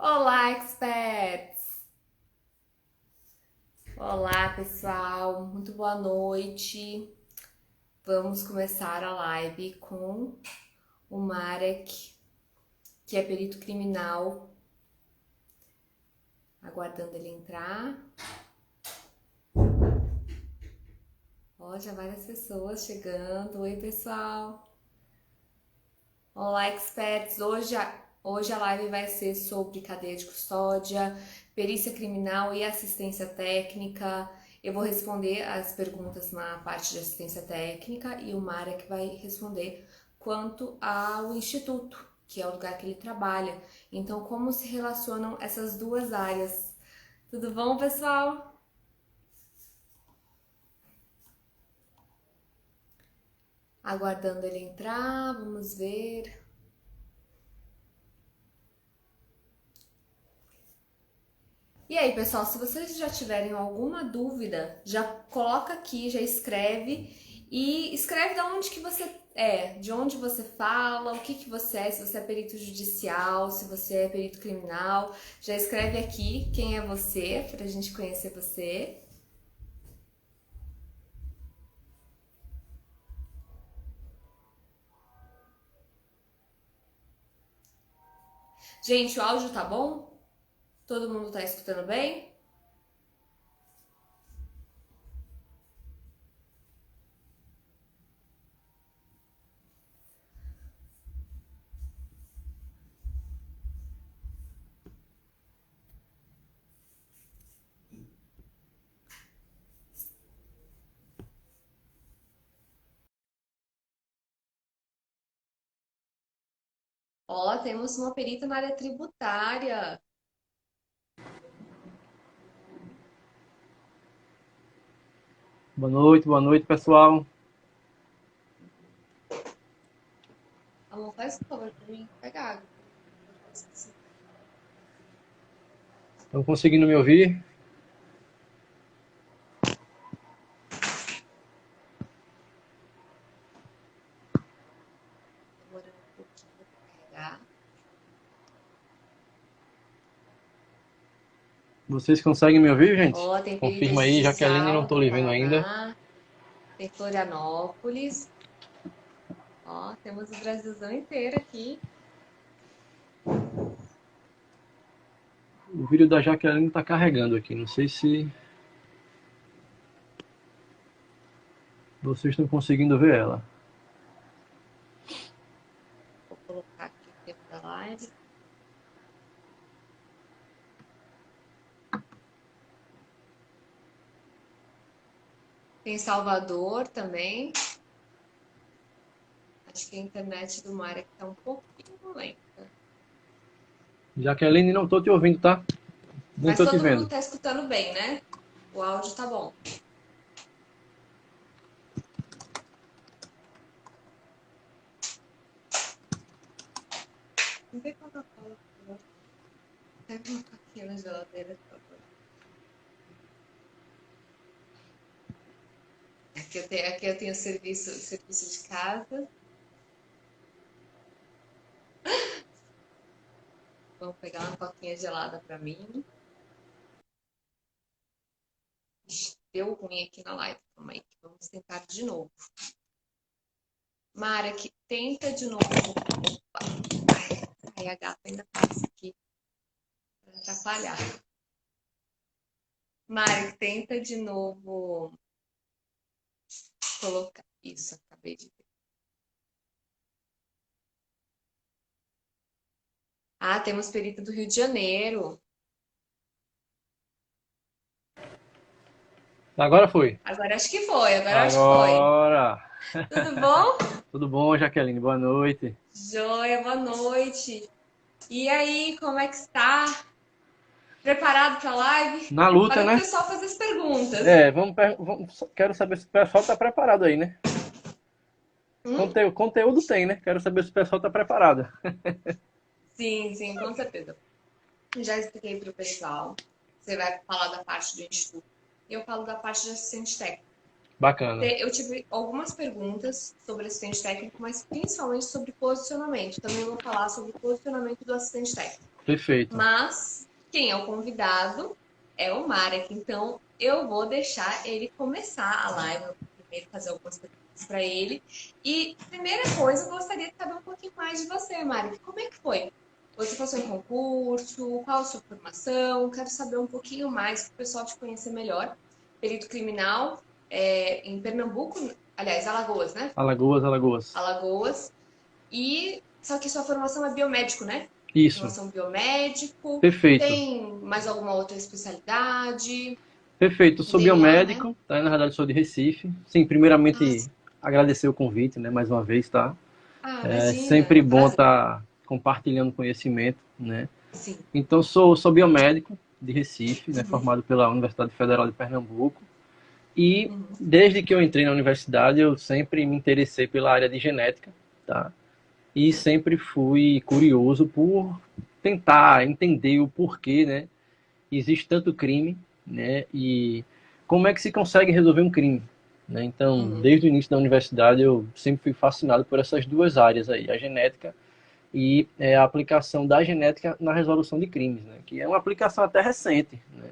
Olá, experts! Olá, pessoal! Muito boa noite. Vamos começar a live com o Marek, que é perito criminal. Aguardando ele entrar. Ó, já várias pessoas chegando. Oi, pessoal! Olá, experts! Hoje a live vai ser sobre cadeia de custódia, perícia criminal e assistência técnica. Eu vou responder as perguntas na parte de assistência técnica e o Marek vai responder quanto ao instituto, que é o lugar que ele trabalha. Então, como se relacionam essas duas áreas? Tudo bom, pessoal? Aguardando ele entrar, vamos ver. E aí, pessoal, se vocês já tiverem alguma dúvida, já coloca aqui, já escreve e escreve de onde que você é, de onde você fala, o que que você é, se você é perito judicial, se você é perito criminal, já escreve aqui quem é você, pra gente conhecer você. Gente, o áudio tá bom? Todo mundo tá escutando bem? Ó, temos uma perita na área tributária. Boa noite, pessoal. Amor, faz um favor pra mim, pega água. Estão conseguindo me ouvir? Demorando um pouquinho pra carregar. Vocês conseguem me ouvir, gente? Ó, tem perita Confirma aí, Jaqueline, não judicial estou do lhe vendo ainda. Paraná, tem Florianópolis. Ó, temos o Brasilzão inteiro aqui. O vídeo da Jaqueline está carregando aqui. Não sei se vocês estão conseguindo ver ela. Vou colocar aqui o tempo da live. Tem Salvador também. Acho que a internet do Mar aqui tá um pouquinho lenta. Jaqueline, não estou te ouvindo, tá? Nem Mas estou te todo mundo vendo. tá escutando bem, né? O áudio tá bom. Não tem Coca-Cola, por favor. Pega uma coquinha na geladeira, por favor. Aqui eu tenho serviço de casa. Vamos pegar uma coquinha gelada pra mim. Deu ruim aqui na live. Calma aí, vamos tentar de novo. Mara, que tenta de novo. Opa. Ai, a gata ainda passa aqui para atrapalhar. Mara, que tenta de novo colocar. Isso, acabei de ver. Ah, temos perita do Rio de Janeiro. Agora foi. Agora acho que foi, agora acho que foi. Agora. Tudo bom? Tudo bom, Jaqueline? Boa noite. Joia, boa noite. E aí, como é que está? Preparado para a live? Na luta, Falei pro né? pessoal fazer as perguntas. É, quero saber se o pessoal está preparado aí, né? Hum? Conteúdo tem, né? Quero saber se o pessoal está preparado. Sim, sim, com certeza. Já expliquei para o pessoal. Você vai falar da parte do instituto. E eu falo da parte de assistente técnico. Bacana. Eu tive algumas perguntas sobre assistente técnico, mas principalmente sobre posicionamento. Também vou falar sobre o posicionamento do assistente técnico. Perfeito. Mas quem é o convidado é o Marek. Então eu vou deixar ele começar a live. Eu vou primeiro fazer algumas perguntas para ele. E primeira coisa, eu gostaria de saber um pouquinho mais de você, Marek. Como é que foi? Você passou em concurso? Qual a sua formação? Quero saber um pouquinho mais para o pessoal te conhecer melhor. Perito criminal em Pernambuco, aliás, Alagoas, né? Alagoas, Alagoas. Alagoas. E só que sua formação é biomédico, né? Isso. Formação biomédico. Perfeito. Tem mais alguma outra especialidade? Perfeito. Eu sou DNA, né? biomedico, tá? Na verdade, sou de Recife. Sim, Ah, primeiramente, agradecer o convite, né? Mais uma vez, tá? É imagina, é sempre um bom prazer. estar compartilhando conhecimento, né? Sim. Então, sou biomédico de Recife, né? Uhum, Formado pela Universidade Federal de Pernambuco. E uhum, desde que eu entrei na universidade, eu sempre me interessei pela área de genética, tá? E sempre fui curioso por tentar entender o porquê, né? Existe tanto crime, né? E como é que se consegue resolver um crime, né? Então, uhum. desde o início da universidade, eu sempre fui fascinado por essas duas áreas aí, a genética e a aplicação da genética na resolução de crimes, né? Que é uma aplicação até recente, né?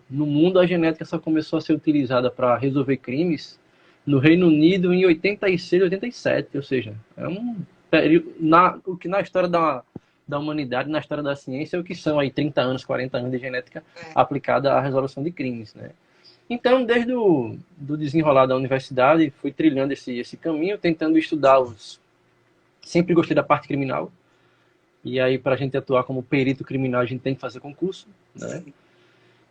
No mundo, a genética só começou a ser utilizada para resolver crimes no Reino Unido em 86, 87, ou seja, é um período o que na história da humanidade, na história da ciência, é o que são aí 30 anos, 40 anos de genética É. aplicada à resolução de crimes, né? Então, desde o do desenrolar da universidade, fui trilhando esse caminho, tentando estudar os... Sempre gostei da parte criminal, e aí para a gente atuar como perito criminal, a gente tem que fazer concurso, né? Sim.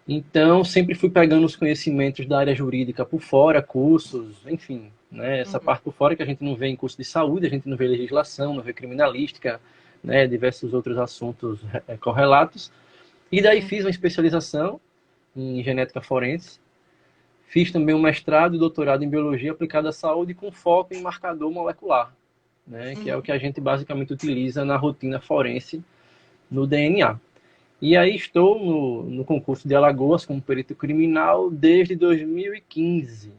Então, sempre fui pegando os conhecimentos da área jurídica por fora, cursos, enfim, né? Essa Uhum, parte por fora que a gente não vê em curso de saúde, a gente não vê legislação, não vê criminalística, né? Diversos outros assuntos correlatos. E daí uhum, fiz uma especialização em genética forense. Fiz também um mestrado e doutorado em biologia aplicada à saúde com foco em marcador molecular, né? Que é o uhum. que a gente basicamente utiliza na rotina forense no DNA. E aí estou no concurso de Alagoas como perito criminal desde 2015.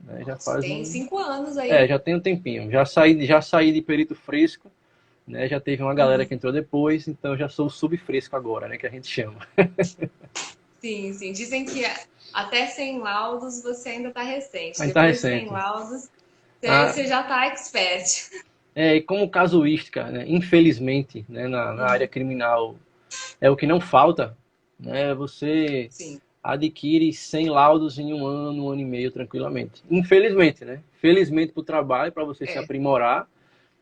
Né? Já Nossa, faz tem um... 5 anos aí. Já tem um tempinho. Já saí de perito fresco, né? Já teve uma galera Uhum. que entrou depois, então já sou sub-fresco agora, né? Que a gente chama. Sim, sim. Dizem que até 100 laudos você ainda está recente. A gente tá Depois de 100 recente. laudos, Ah, você já está expert. e como casuística, né? Infelizmente, né? Na área Uhum. criminal, é o que não falta, né? Você Sim, adquire 100 laudos em um ano e meio tranquilamente. Infelizmente, né? Felizmente para o trabalho, para você se é. aprimorar,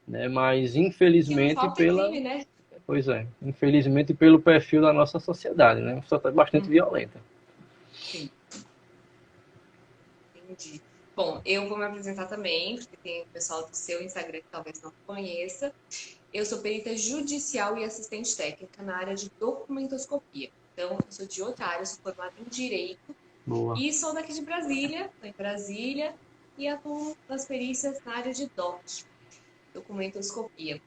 né? Mas O que não infelizmente falta é pela, crime, né? pois é, infelizmente pelo perfil da nossa sociedade, né? Uma sociedade bastante Uhum. violenta. Sim, entendi. Bom, eu vou me apresentar também, porque tem o pessoal do seu Instagram que talvez não conheça. Eu sou perita judicial e assistente técnica na área de documentoscopia. Então, eu sou de outra área, sou formada em Direito Boa. e sou daqui de Brasília, estou em Brasília, e atuo nas perícias na área de documentoscopia.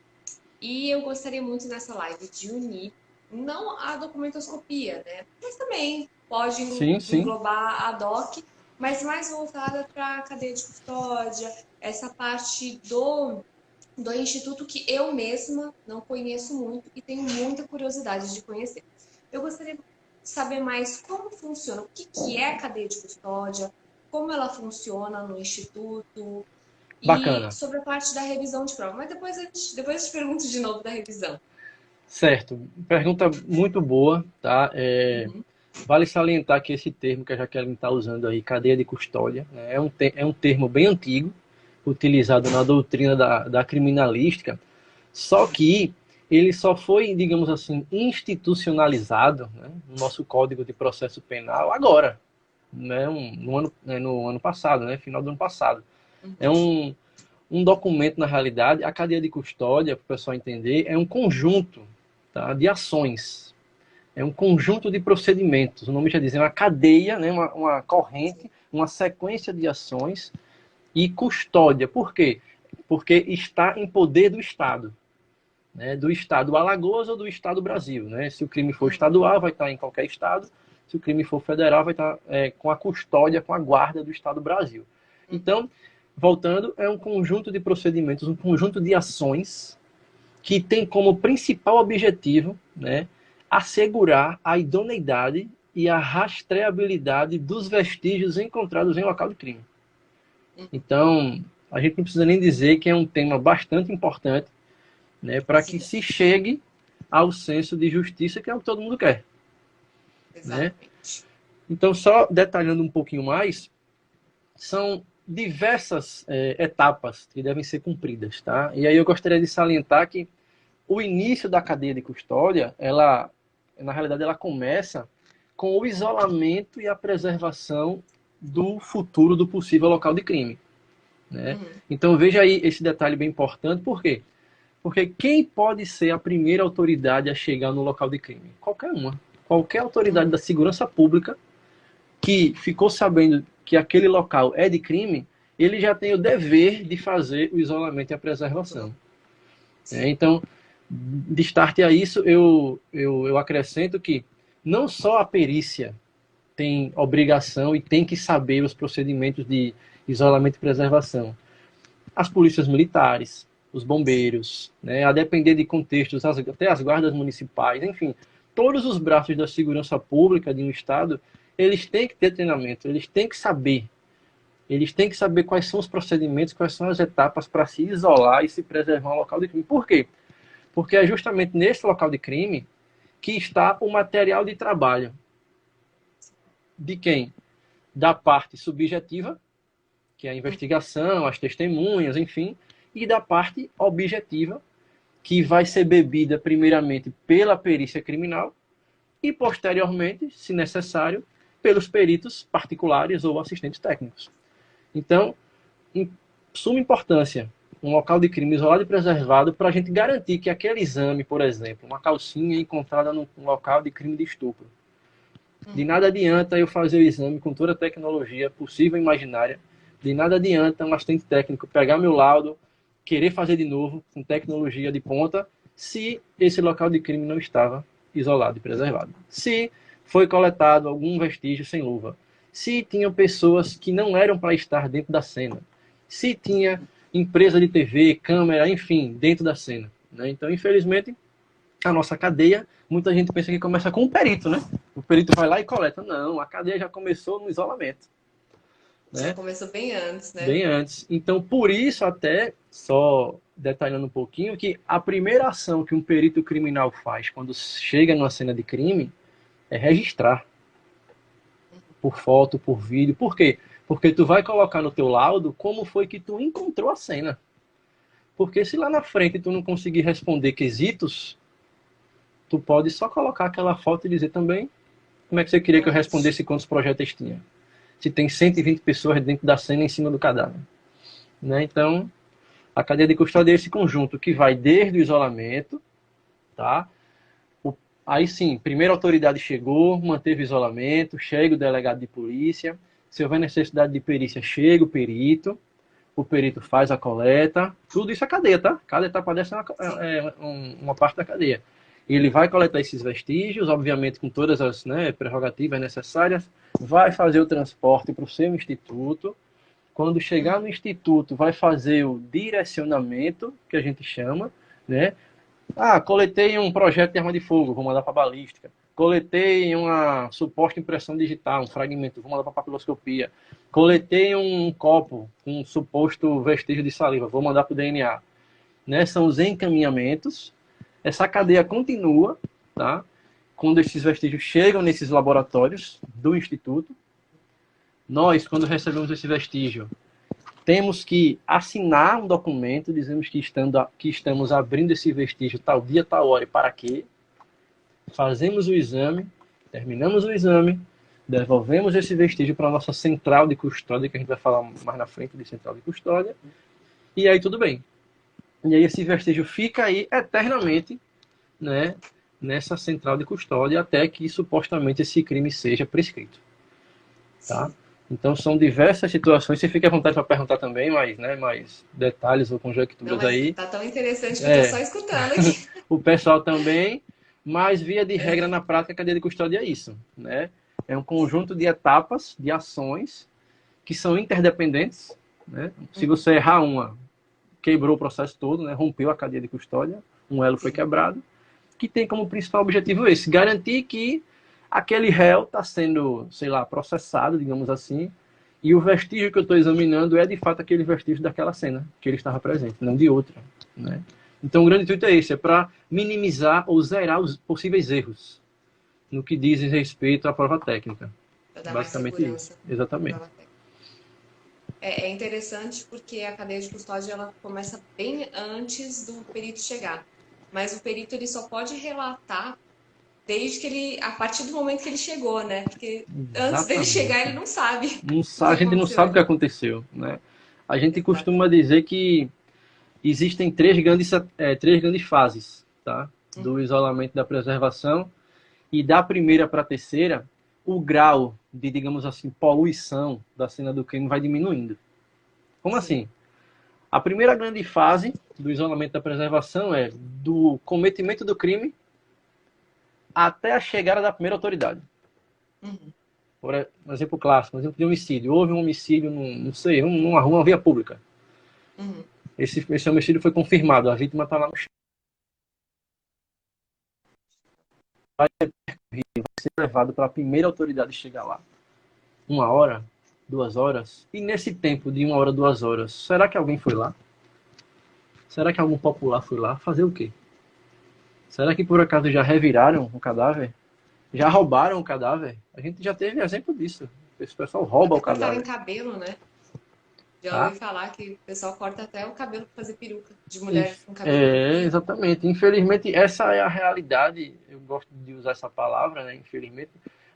E eu gostaria muito nessa live de unir, não a documentoscopia, né? Mas também pode Sim, sim. englobar a DOC, mas mais voltada para a cadeia de custódia, essa parte do instituto que eu mesma não conheço muito e tenho muita curiosidade de conhecer. Eu gostaria de saber mais como funciona, o que, que é a cadeia de custódia, como ela funciona no instituto e Bacana. sobre a parte da revisão de prova. Mas depois eu te pergunto de novo da revisão. Certo. Pergunta muito boa, tá? Uhum, Vale salientar que esse termo que a Jaqueline está usando aí, cadeia de custódia, né, é um termo bem antigo, utilizado na doutrina da criminalística, só que ele só foi, digamos assim, institucionalizado, né, no nosso Código de Processo Penal agora, né, no ano passado, né, final do ano passado. É uhum, um documento, na realidade, a cadeia de custódia, para o pessoal entender, é um conjunto, tá, de ações, é um conjunto de procedimentos. O nome já diz, é uma cadeia, né, uma sim, corrente, uma sequência de ações e custódia. Por quê? Porque está em poder do Estado, né, do Estado Alagoas ou do Estado Brasil. Né? Se o crime for uhum, estadual, vai estar em qualquer estado. Se o crime for federal, vai estar com a custódia, com a guarda do Estado Brasil. uhum, Então, voltando, é um conjunto de procedimentos, um conjunto de ações que tem como principal objetivo, né, assegurar a idoneidade e a rastreabilidade dos vestígios encontrados em local de crime. Então, a gente não precisa nem dizer que é um tema bastante importante, né, para que se chegue ao senso de justiça, que é o que todo mundo quer. Né? Então, só detalhando um pouquinho mais, são diversas etapas que devem ser cumpridas. Tá? E aí eu gostaria de salientar que o início da cadeia de custódia, na realidade, ela começa com o isolamento e a preservação do futuro do possível local de crime. Né? Então, veja aí esse detalhe bem importante. Por quê? Porque quem pode ser a primeira autoridade a chegar no local de crime? Qualquer uma. Qualquer autoridade da segurança pública que ficou sabendo que aquele local é de crime, ele já tem o dever de fazer o isolamento e a preservação. Então, de start a isso, eu acrescento que não só a perícia tem obrigação e tem que saber os procedimentos de isolamento e preservação. As polícias militares, os bombeiros, né, a depender de contextos, até as guardas municipais, enfim, todos os braços da segurança pública de um estado, eles têm que ter treinamento, eles têm que saber quais são os procedimentos, quais são as etapas para se isolar e se preservar um local de crime. Por quê? Porque é justamente nesse local de crime que está o material de trabalho. De quem? Da parte subjetiva, que é a investigação, as testemunhas, enfim, e da parte objetiva, que vai ser bebida primeiramente pela perícia criminal e posteriormente, se necessário, pelos peritos particulares ou assistentes técnicos. Então, em suma importância, um local de crime isolado e preservado para a gente garantir que aquele exame, por exemplo, uma calcinha encontrada num local de crime de estupro, de nada adianta eu fazer o exame com toda a tecnologia possível e imaginária, de nada adianta um assistente técnico pegar meu laudo, querer fazer de novo com tecnologia de ponta, se esse local de crime não estava isolado e preservado. Se foi coletado algum vestígio sem luva, se tinham pessoas que não eram para estar dentro da cena, se tinha empresa de TV, câmera, enfim, dentro da cena. Né? Então, infelizmente, a nossa cadeia, muita gente pensa que começa com um perito, né? O perito vai lá e coleta. Não, a cadeia já começou no isolamento. Né? Já começou bem antes, né? Bem antes. Então, por isso, até, só detalhando um pouquinho, que a primeira ação que um perito criminal faz quando chega numa cena de crime é registrar. Por foto, por vídeo. Por quê? Porque tu vai colocar no teu laudo como foi que tu encontrou a cena. Porque se lá na frente tu não conseguir responder quesitos, tu pode só colocar aquela foto e dizer também como é que você queria que eu respondesse quantos projéteis tinha. Se tem 120 pessoas dentro da cena em cima do cadáver. Né? Então, a cadeia de custódia é esse conjunto que vai desde o isolamento, tá? Aí sim, primeira autoridade chegou, manteve o isolamento, chega o delegado de polícia, se houver necessidade de perícia, chega o perito faz a coleta, tudo isso é cadeia, tá? Cada etapa dessa é uma parte da cadeia. Ele vai coletar esses vestígios, obviamente com todas as prerrogativas necessárias, vai fazer o transporte para o seu instituto. Quando chegar no instituto, vai fazer o direcionamento, que a gente chama, né? Coletei um projeto de arma de fogo, vou mandar para balística. Coletei uma suposta impressão digital, um fragmento, vou mandar para papiloscopia. Coletei um copo com um suposto vestígio de saliva, vou mandar para o DNA. Né? São os encaminhamentos. Essa cadeia continua, tá? Quando esses vestígios chegam nesses laboratórios do Instituto. Nós, quando recebemos esse vestígio, temos que assinar um documento, dizemos que estamos abrindo esse vestígio tal dia, tal hora, e para quê? Fazemos o exame, terminamos o exame, devolvemos esse vestígio para a nossa central de custódia, que a gente vai falar mais na frente de central de custódia, e aí tudo bem. E aí esse vestígio fica aí eternamente, né, nessa central de custódia, até que supostamente esse crime seja prescrito. Tá? Então são diversas situações. Você fica à vontade para perguntar também mais detalhes ou conjecturas aí. Tá tão interessante que eu tô só escutando aqui. O pessoal também, mas via de regra na prática a cadeia de custódia é isso, né? É um conjunto de etapas, de ações que são interdependentes, né? Se você errar uma, quebrou o processo todo, né? Rompeu a cadeia de custódia. um elo foi quebrado, que tem como principal objetivo esse, garantir que aquele réu está sendo, sei lá, processado, digamos assim, e o vestígio que eu estou examinando é de fato aquele vestígio daquela cena que ele estava presente, não de outra, né? Então o grande intuito é esse, é para minimizar ou zerar os possíveis erros no que diz respeito à prova técnica. Para dar mais Basicamente isso. segurança para Exatamente. prova técnica. É interessante porque a cadeia de custódia ela começa bem antes do perito chegar. Mas o perito ele só pode relatar desde que ele, a partir do momento que ele chegou, né? Porque antes dele chegar Exatamente. ele não sabe Não, o que a gente não aconteceu sabe o que ali. aconteceu, né? A gente costuma Exatamente. dizer que existem três grandes fases, tá? Do Uhum. isolamento da preservação, e da primeira para a terceira, o grau de, digamos assim, poluição da cena do crime vai diminuindo. Como Sim. assim? A primeira grande fase do isolamento da preservação é do cometimento do crime até a chegada da primeira autoridade. Uhum. Por exemplo clássico, um exemplo de homicídio. Houve um homicídio, não sei, numa via pública. Uhum. Esse homicídio foi confirmado, a vítima está lá no chão. Vai ser levado para a primeira autoridade chegar lá. 1 hora, 2 horas. E nesse tempo de 1 hora, 2 horas, será que alguém foi lá? Será que algum popular foi lá? Fazer o quê? Será que por acaso já reviraram o cadáver? Já roubaram o cadáver? A gente já teve exemplo disso. Esse pessoal rouba Até o cortarem cadáver. cabelo, né? Já ouvi Tá? falar que o pessoal corta até o cabelo para fazer peruca de mulher Inf- com cabelo É, comprido. exatamente. Infelizmente, essa é a realidade. Eu gosto de usar essa palavra, né? Infelizmente,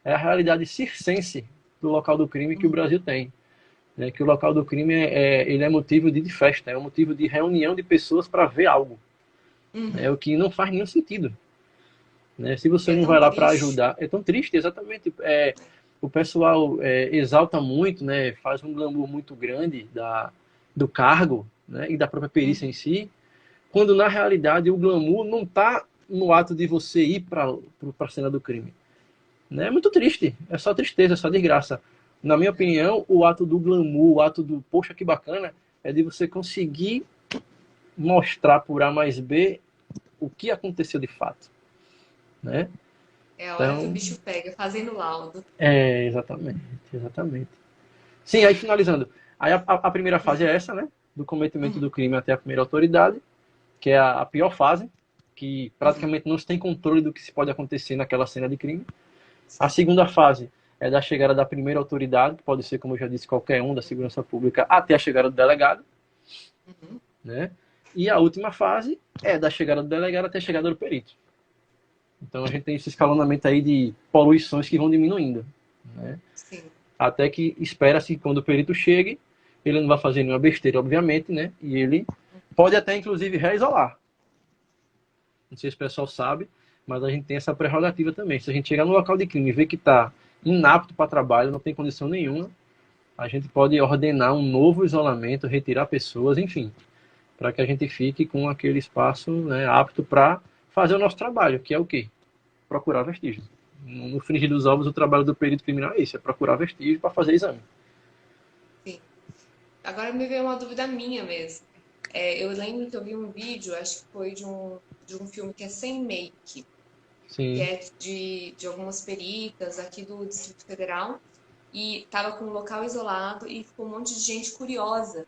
é a realidade circense do local do crime que o Uhum. Brasil tem. Né? Que o local do crime ele é motivo de festa, é um motivo de reunião de pessoas para ver algo. Né? O Uhum. que não faz nenhum sentido. Né? Se E você é não tão vai lá para triste. ajudar, é tão triste, exatamente. O pessoal exalta muito, né? Faz um glamour muito grande do cargo, né? E da própria perícia em Uhum. si, quando na realidade o glamour não está no ato de você ir para a cena do crime. Né? É muito triste, é só tristeza, é só desgraça. Na minha É. opinião, o ato do glamour, o ato do poxa que bacana, é de você conseguir mostrar por A mais B o que aconteceu de fato. Né? É a hora que o Então, bicho pega, fazendo laudo. exatamente, exatamente. Sim, aí finalizando. Aí a primeira fase é essa, né? Do cometimento Uhum. do crime até a primeira autoridade, que é a pior fase, que Uhum. praticamente não se tem controle do que se pode acontecer naquela cena de crime. A Sim. segunda fase é da chegada da primeira autoridade, que pode ser, como eu já disse, qualquer um da segurança pública, até a chegada do delegado, Uhum. né? E a última fase é da chegada do delegado até a chegada do perito. Então a gente tem esse escalonamento aí de poluições que vão diminuindo, né? Sim. Até que espera-se que quando o perito chegue, ele não vai fazer nenhuma besteira, obviamente, né? E ele pode até, inclusive, reisolar. Não sei se o pessoal sabe, mas a gente tem essa prerrogativa também. Se a gente chegar no local de crime e ver que está inapto para trabalho, não tem condição nenhuma, a gente pode ordenar um novo isolamento, retirar pessoas, enfim, para que a gente fique com aquele espaço, né, apto para fazer o nosso trabalho, que é o quê? Procurar vestígios. No frigir dos ovos, o trabalho do perito criminal é esse, é procurar vestígios para fazer exame. Sim. Agora me veio uma dúvida minha mesmo. Eu lembro que eu vi um vídeo, acho que foi de um filme que é Sem Make, que Sim, é de algumas peritas aqui do Distrito Federal, e tava com um local isolado e ficou um monte de gente curiosa,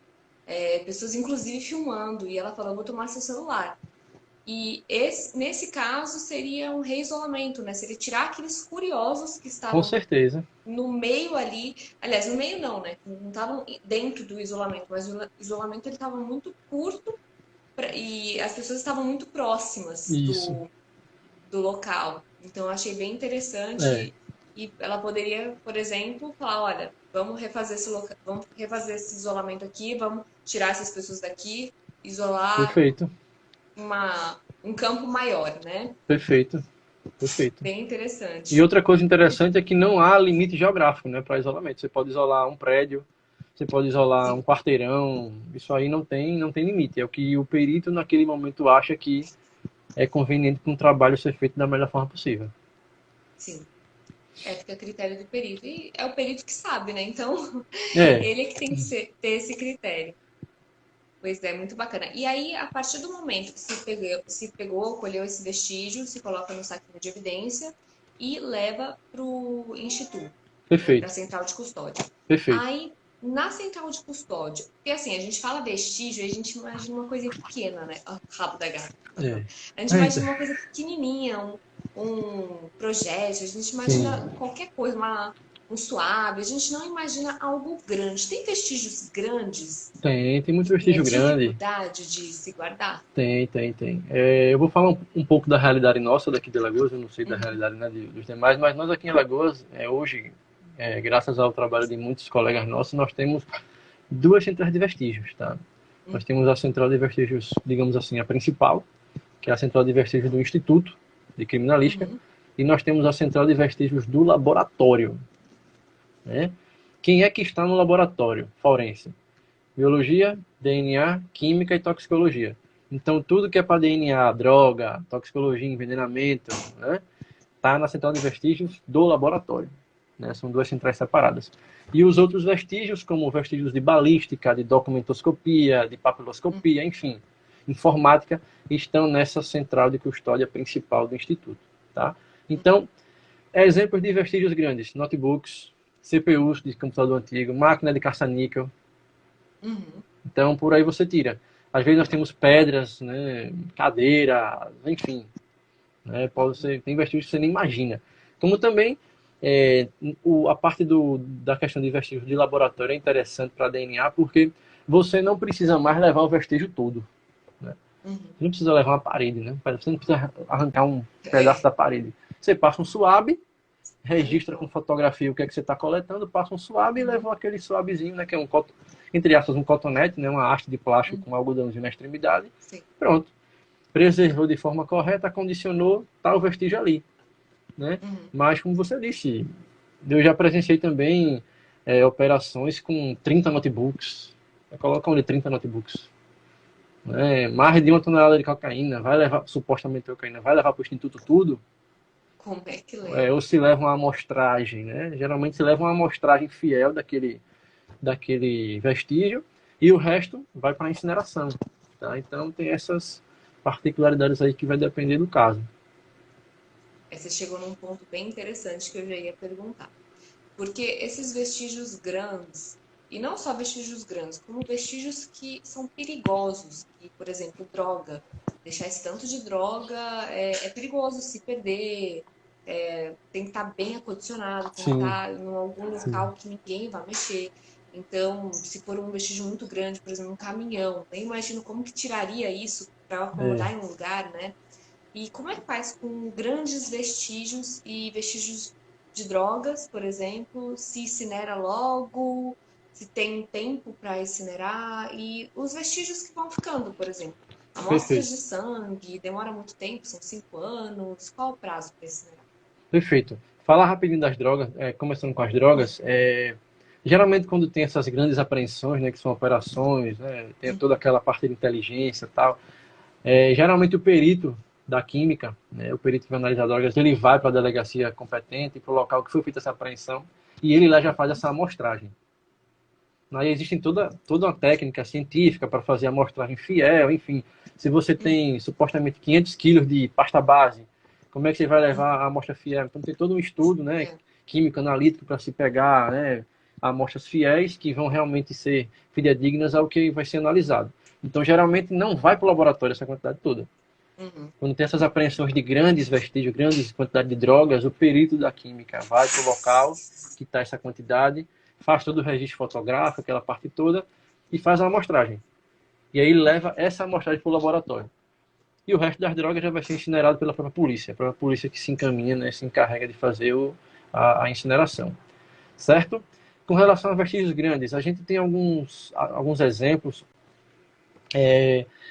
pessoas inclusive filmando, e ela falou, vou tomar seu celular. E nesse caso seria um reisolamento, né? Seria tirar aqueles curiosos que com estavam certeza. no meio ali, aliás, no meio não, né? Não estavam dentro do isolamento, mas o isolamento ele estava muito curto e as pessoas estavam muito próximas Isso. do local. Então eu achei bem É, interessante e ela poderia, por exemplo, falar, olha, vamos refazer esse isolamento aqui, vamos tirar essas pessoas daqui, isolar perfeito, um campo maior, né? perfeito, perfeito. Bem E interessante. outra coisa interessante é que não há limite geográfico, né, para isolamento. Você pode isolar um prédio, você pode isolar um Sim, quarteirão, isso aí não tem limite. É o que o perito naquele momento acha que é conveniente para um trabalho ser feito da melhor forma possível. sim. Fica a critério do perito. E é o perito que sabe, né? Então, É, ele é que tem que ter esse critério. Pois é, muito bacana. E aí, a partir do momento que se pegou, colheu esse vestígio, se coloca no saquinho de evidência e leva para o instituto, né, para a Perfeito, central de custódia. perfeito. Aí, na central de custódia, porque assim, a gente fala vestígio e a gente imagina uma coisa pequena, né? Ah, rabo da gata. É. A gente É, então, imagina uma coisa pequenininha, um projétil, a gente sim. imagina qualquer coisa, um suave, a gente não imagina algo grande. Tem vestígios grandes Tem muito que tem a vestígio grande. dificuldade de se guardar? Tem. Eu vou falar um pouco da realidade nossa daqui de Alagoas, eu não sei da Uhum, realidade, né, dos demais, mas nós aqui em Alagoas, hoje, graças ao trabalho de muitos colegas nossos, nós temos duas centrais de vestígios, tá? Nós uhum, temos a central de vestígios, digamos assim, a principal, que é a central de vestígios do Instituto de Criminalística, uhum, e nós temos a central de vestígios do laboratório, né? Quem é que está no laboratório forense? Biologia, DNA, química e toxicologia. Então, tudo que é para DNA, droga, toxicologia, envenenamento, né, tá na central de vestígios do laboratório. Né? São duas centrais separadas. E os outros vestígios, como vestígios de balística, de documentoscopia, de uhum, papiloscopia, enfim, informática, estão nessa central de custódia principal do Instituto. Tá? Então, exemplos de vestígios grandes: notebooks, CPUs de computador antigo, máquina de caça-níquel. uhum. Então, por aí você tira. Às vezes nós temos pedras, né, cadeira, enfim, né, pode ser, tem vestígios que você nem imagina. Como também é, a parte da questão de vestígios de laboratório é interessante para DNA, porque você não precisa mais levar o vestígio todo. Né? Uhum. Você não precisa levar uma parede, né? Você não precisa arrancar um pedaço É, da parede. Você passa um suave, aí registra com pronto. fotografia o que é que você está coletando, passa um suave e Uhum, leva aquele suavezinho, né, que é entre aspas, um cotonete, né, uma haste de plástico uhum, com algodãozinho na extremidade. sim. Pronto. Preservou de forma correta, acondicionou, tá o vestígio ali, né? Uhum. Mas, como você disse, eu já presenciei também operações com 30 notebooks. Colocam ali 30 notebooks. Né? Mais de 1 tonelada de cocaína, vai levar, supostamente cocaína, vai levar para o instituto tudo, Como é que leva? ou se leva uma amostragem, né? Geralmente se leva uma amostragem fiel daquele vestígio e o resto vai para a incineração. Tá? Então tem essas particularidades aí que vai depender do caso. Aí você chegou num ponto bem interessante que eu já ia perguntar. Porque esses vestígios grandes, e não só vestígios grandes, como vestígios que são perigosos, que, por exemplo, droga, deixar esse tanto de droga é perigoso se perder, tem que estar bem acondicionado, tem que Sim, estar em algum sim. local que ninguém vai mexer. Então, se for um vestígio muito grande, por exemplo, um caminhão, nem imagino como que tiraria isso para É, acomodar em um lugar, né? E como é que faz com grandes vestígios e vestígios de drogas, por exemplo, se incinera logo, se tem tempo para incinerar e os vestígios que vão ficando, por exemplo, amostras perfeito. de sangue, demora muito tempo, são 5 anos, qual o prazo para incinerar? Perfeito. Falar rapidinho das drogas, começando com as drogas, geralmente quando tem essas grandes apreensões, né, que são operações, né, tem toda aquela parte de inteligência e tal, geralmente o perito da química, né, o perito que vai analisar drogas, ele vai para a delegacia competente, para o local que foi feita essa apreensão, e ele lá já faz essa amostragem. Aí existe toda uma técnica científica para fazer a amostragem fiel, enfim. Se você tem supostamente 500 quilos de pasta base, como é que você vai levar a amostra fiel? Então tem todo um estudo, né, É. químico, analítico para se pegar, né, amostras fiéis que vão realmente ser fidedignas ao que vai ser analisado. Então geralmente não vai para o laboratório essa quantidade toda. Uhum. Quando tem essas apreensões de grandes vestígios, grandes quantidades de drogas, o perito da química vai para o local que está essa quantidade, faz todo o registro fotográfico, aquela parte toda, e faz a amostragem. E aí leva essa amostragem para o laboratório. E o resto das drogas já vai ser incinerado pela própria polícia. A própria polícia que se encaminha, né, se encarrega de fazer a incineração. Certo? Com relação a vestígios grandes, a gente tem alguns exemplos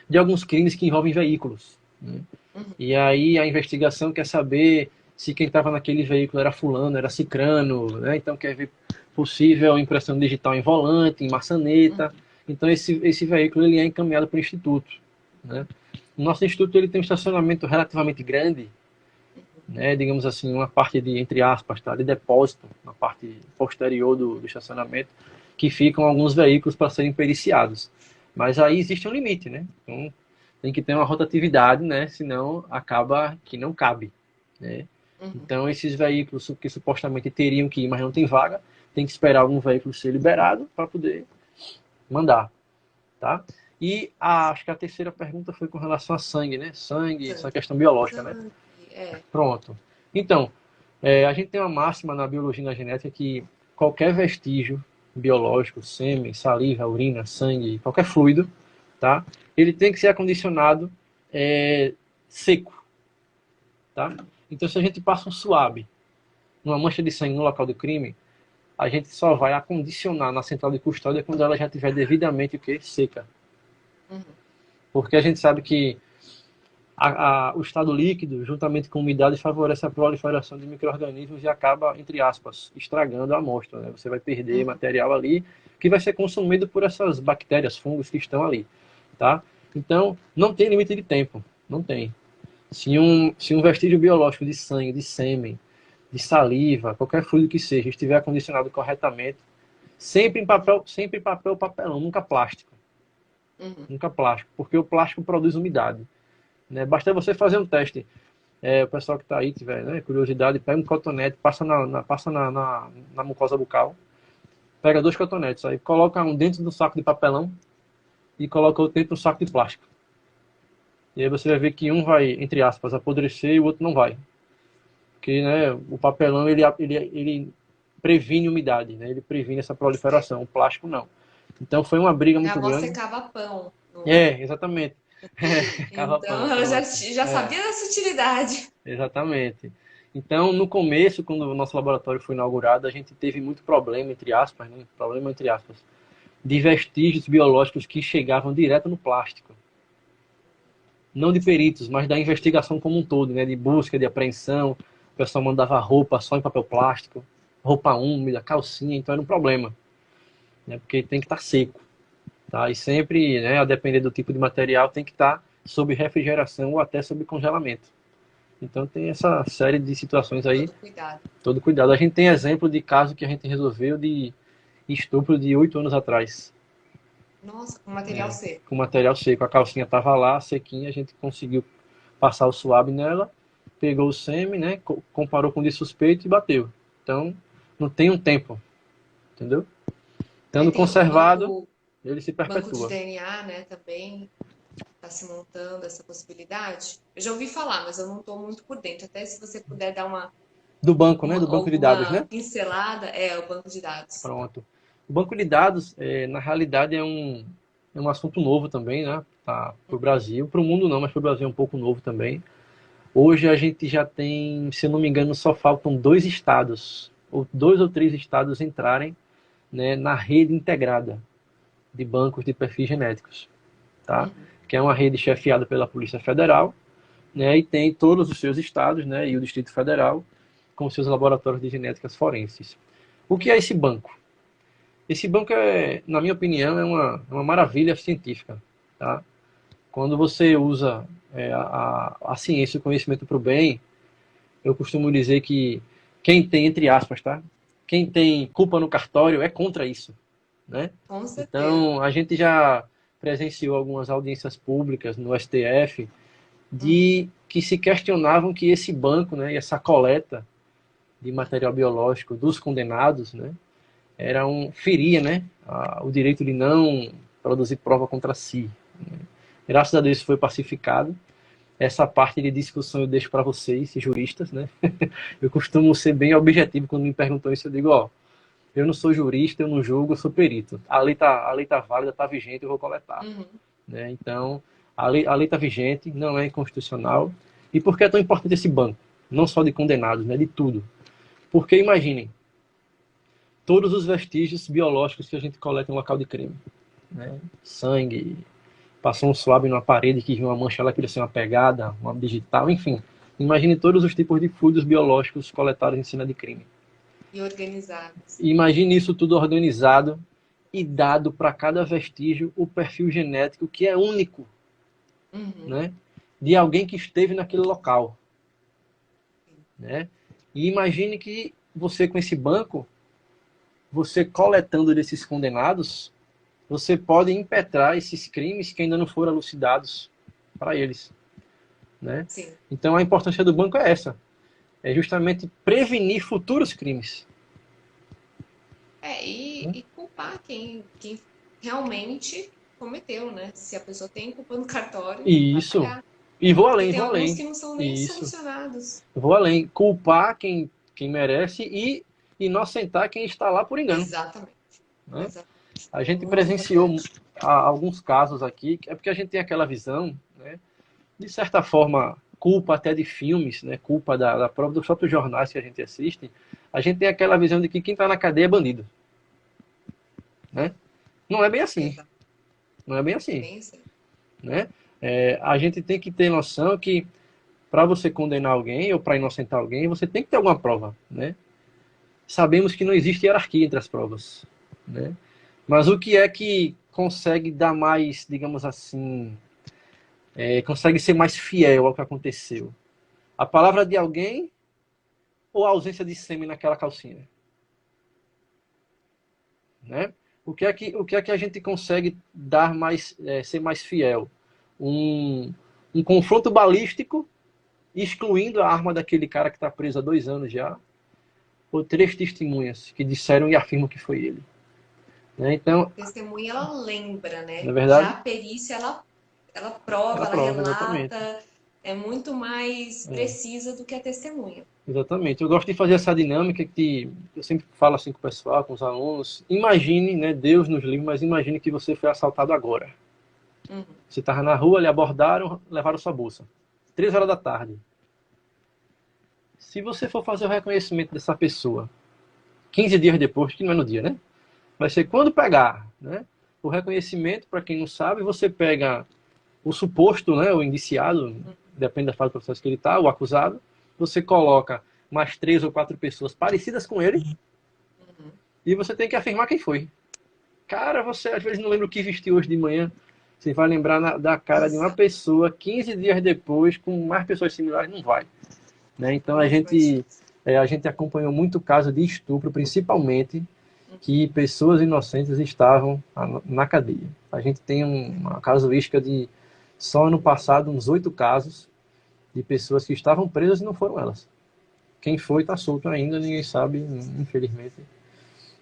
de alguns crimes que envolvem veículos. Né? Uhum. E aí a investigação quer saber se quem estava naquele veículo era fulano, era cicrano, né? Então quer ver possível impressão digital em volante, em maçaneta. Uhum. Então esse veículo ele é encaminhado para o instituto, né? O nosso instituto ele tem um estacionamento relativamente grande, né? Digamos assim, uma parte de, entre aspas, tá? De depósito, na parte posterior do estacionamento, que ficam alguns veículos para serem periciados. Mas aí existe um limite, né? Então, tem que ter uma rotatividade, né? Senão acaba que não cabe, né? Uhum. Então, esses veículos que supostamente teriam que ir, mas não tem vaga, tem que esperar algum veículo ser liberado para poder mandar, tá? E acho que a terceira pergunta foi com relação a sangue, né? Sangue, essa Sangue. questão biológica, né? Sangue, é. Pronto. Então, a gente tem uma máxima na biologia e na genética que qualquer vestígio biológico, sêmen, saliva, urina, sangue, qualquer fluido, tá? Ele tem que ser acondicionado seco, tá? Então, se a gente passa um suave numa mancha de sangue no local do crime, a gente só vai acondicionar na central de custódia quando ela já estiver devidamente o quê? Seca. Uhum. Porque a gente sabe que o estado líquido, juntamente com a umidade, favorece a proliferação de micro-organismos e acaba, entre aspas, estragando a amostra, né? Você vai perder Uhum. material ali que vai ser consumido por essas bactérias, fungos que estão ali, tá? Então, não tem limite de tempo, não tem. Se um vestígio biológico de sangue, de sêmen, de saliva, qualquer fluido que seja, estiver acondicionado corretamente, sempre em papel, papelão, nunca plástico, Uhum. nunca plástico, porque o plástico produz umidade, né? Basta você fazer um teste. O pessoal que está aí tiver, né, curiosidade, pega um cotonete, passa na mucosa bucal, pega 2 cotonetes, aí coloca um dentro do saco de papelão e coloca outro dentro do saco de plástico. E aí você vai ver que um vai, entre aspas, apodrecer e o outro não vai. Porque, né, o papelão ele previne umidade, né? Ele previne essa Sei. proliferação. O plástico não. Então foi uma briga Minha muito avó grande. secava pão no. Exatamente. Então Cava-pão, ela já, pronto. já sabia da sutilidade. Exatamente. Então, no começo, quando o nosso laboratório foi inaugurado, a gente teve muito problema, entre aspas, né? Problema entre aspas, de vestígios biológicos que chegavam direto no plástico. Não de peritos, mas da investigação como um todo, né? De busca, de apreensão. O pessoal mandava roupa só em papel plástico, roupa úmida, calcinha, então era um problema, né? Porque tem que estar seco, tá? E sempre, né, a depender do tipo de material, tem que estar sob refrigeração ou até sob congelamento. Então tem essa série de situações aí, Todo cuidado. todo cuidado. A gente tem exemplo de caso que a gente resolveu de estupro de 8 anos atrás, Nossa, com material com seco. material seco. A calcinha estava lá, sequinha, a gente conseguiu passar o suave nela, pegou o sêmen, né, comparou com o de suspeito e bateu. Então, não tem um tempo, entendeu? É, Estando tem o conservado, banco, ele se banco de perpetua. DNA, né, também está se montando essa possibilidade. Eu já ouvi falar, mas eu não estou muito por dentro. Até se você puder dar Do banco, né, do banco de dados, alguma né? pincelada, é o banco de dados. Pronto. O banco de dados, na realidade, é um assunto novo também, né? Tá, para o Brasil, para o mundo não, mas para o Brasil é um pouco novo também. Hoje a gente já tem, se eu não me engano, só faltam 2 estados, ou 2 ou 3 estados entrarem, né, na rede integrada de bancos de perfis genéticos, tá? Uhum. Que é uma rede chefiada pela Polícia Federal, né? E tem todos os seus estados, né? E o Distrito Federal com seus laboratórios de genéticas forenses. O que é esse banco? Esse banco na minha opinião, é uma maravilha científica, tá? Quando você usa a ciência e o conhecimento para o bem, eu costumo dizer que quem tem, entre aspas, tá? Quem tem culpa no cartório é contra isso, né? Com certeza. Então, a gente já presenciou algumas audiências públicas no STF Uhum. de que se questionavam que esse banco, né, e essa coleta de material biológico dos condenados, né, feria, né, o direito de não produzir prova contra si. Graças a Deus isso foi pacificado. Essa parte de discussão eu deixo para vocês, juristas, né? Eu costumo ser bem objetivo quando me perguntam isso. Eu digo, ó, eu não sou jurista, eu não julgo, eu sou perito. A lei tá válida, tá vigente, eu vou coletar, Uhum. né? Então, a lei tá vigente, não é inconstitucional. E por que é tão importante esse banco? Não só de condenados, né? De tudo. Porque imaginem, todos os vestígios biológicos que a gente coleta em local de crime, né? Sangue, passou um suave numa parede que viu uma mancha lá, queria ser uma pegada, uma digital, enfim. Imagine todos os tipos de fluidos biológicos coletados em cena de crime. E organizados. Imagine isso tudo organizado e dado para cada vestígio o perfil genético que é único, Uhum. né, de alguém que esteve naquele local, né? E imagine que você com esse banco, você coletando desses condenados, você pode impetrar esses crimes que ainda não foram elucidados para eles, né? Sim. Então a importância do banco é essa, é justamente prevenir futuros crimes. E culpar quem realmente cometeu, né? Se a pessoa tem culpa no cartório, E vai isso. pagar. E vou Porque além, tem vou alguns além. que não são nem Isso. solucionados. Vou além. Culpar quem merece e inocentar quem está lá por engano, Exatamente. né? Exatamente. A gente Muito presenciou importante. alguns casos aqui, é porque a gente tem aquela visão, né, de certa forma, culpa até de filmes, né, culpa da própria, dos próprios jornais que a gente assiste, a gente tem aquela visão de que quem está na cadeia é bandido, né? Não é bem assim, Exato. não é bem assim, Bem assim. né? A gente tem que ter noção que para você condenar alguém ou para inocentar alguém, você tem que ter alguma prova, né? Sabemos que não existe hierarquia entre as provas, né? Mas o que é que consegue dar mais, digamos assim, consegue ser mais fiel ao que aconteceu? A palavra de alguém ou a ausência de sêmen naquela calcinha? Né? O que é que a gente consegue dar mais, ser mais fiel? Um confronto balístico, excluindo a arma daquele cara que está preso há 2 anos já, ou 3 testemunhas que disseram e afirmam que foi ele. Né? Então, Testemunha, ela lembra, na né? Já verdade, a perícia, ela prova, ela ela prova, exatamente. relata, é muito mais É, precisa do que a testemunha. exatamente. Eu gosto de fazer essa dinâmica que eu sempre falo assim com o pessoal, com os alunos. Imagine, né, Deus nos livre, mas imagine que você foi assaltado agora. Uhum. Você estava na rua, lhe abordaram, levaram sua bolsa. 3 horas da tarde. Se você for fazer o reconhecimento dessa pessoa 15 dias depois, que não é no dia, né? Vai ser quando pegar, né? O reconhecimento, para quem não sabe, você pega o suposto, né, o indiciado, depende da fase do processo que ele está, o acusado, você coloca mais 3 ou 4 pessoas parecidas com ele Uhum. e você tem que afirmar quem foi. Cara, você às vezes não lembra o que vestiu hoje de manhã, você vai lembrar da cara de uma Exato. pessoa 15 dias depois, com mais pessoas similares, não vai. Né? Então a Muito mais gente, difícil. a gente acompanhou muito caso de estupro, principalmente, que pessoas inocentes estavam na cadeia. A gente tem uma casuística de, só no passado, uns 8 casos de pessoas que estavam presas e não foram elas. Quem foi está solto ainda, ninguém sabe, infelizmente.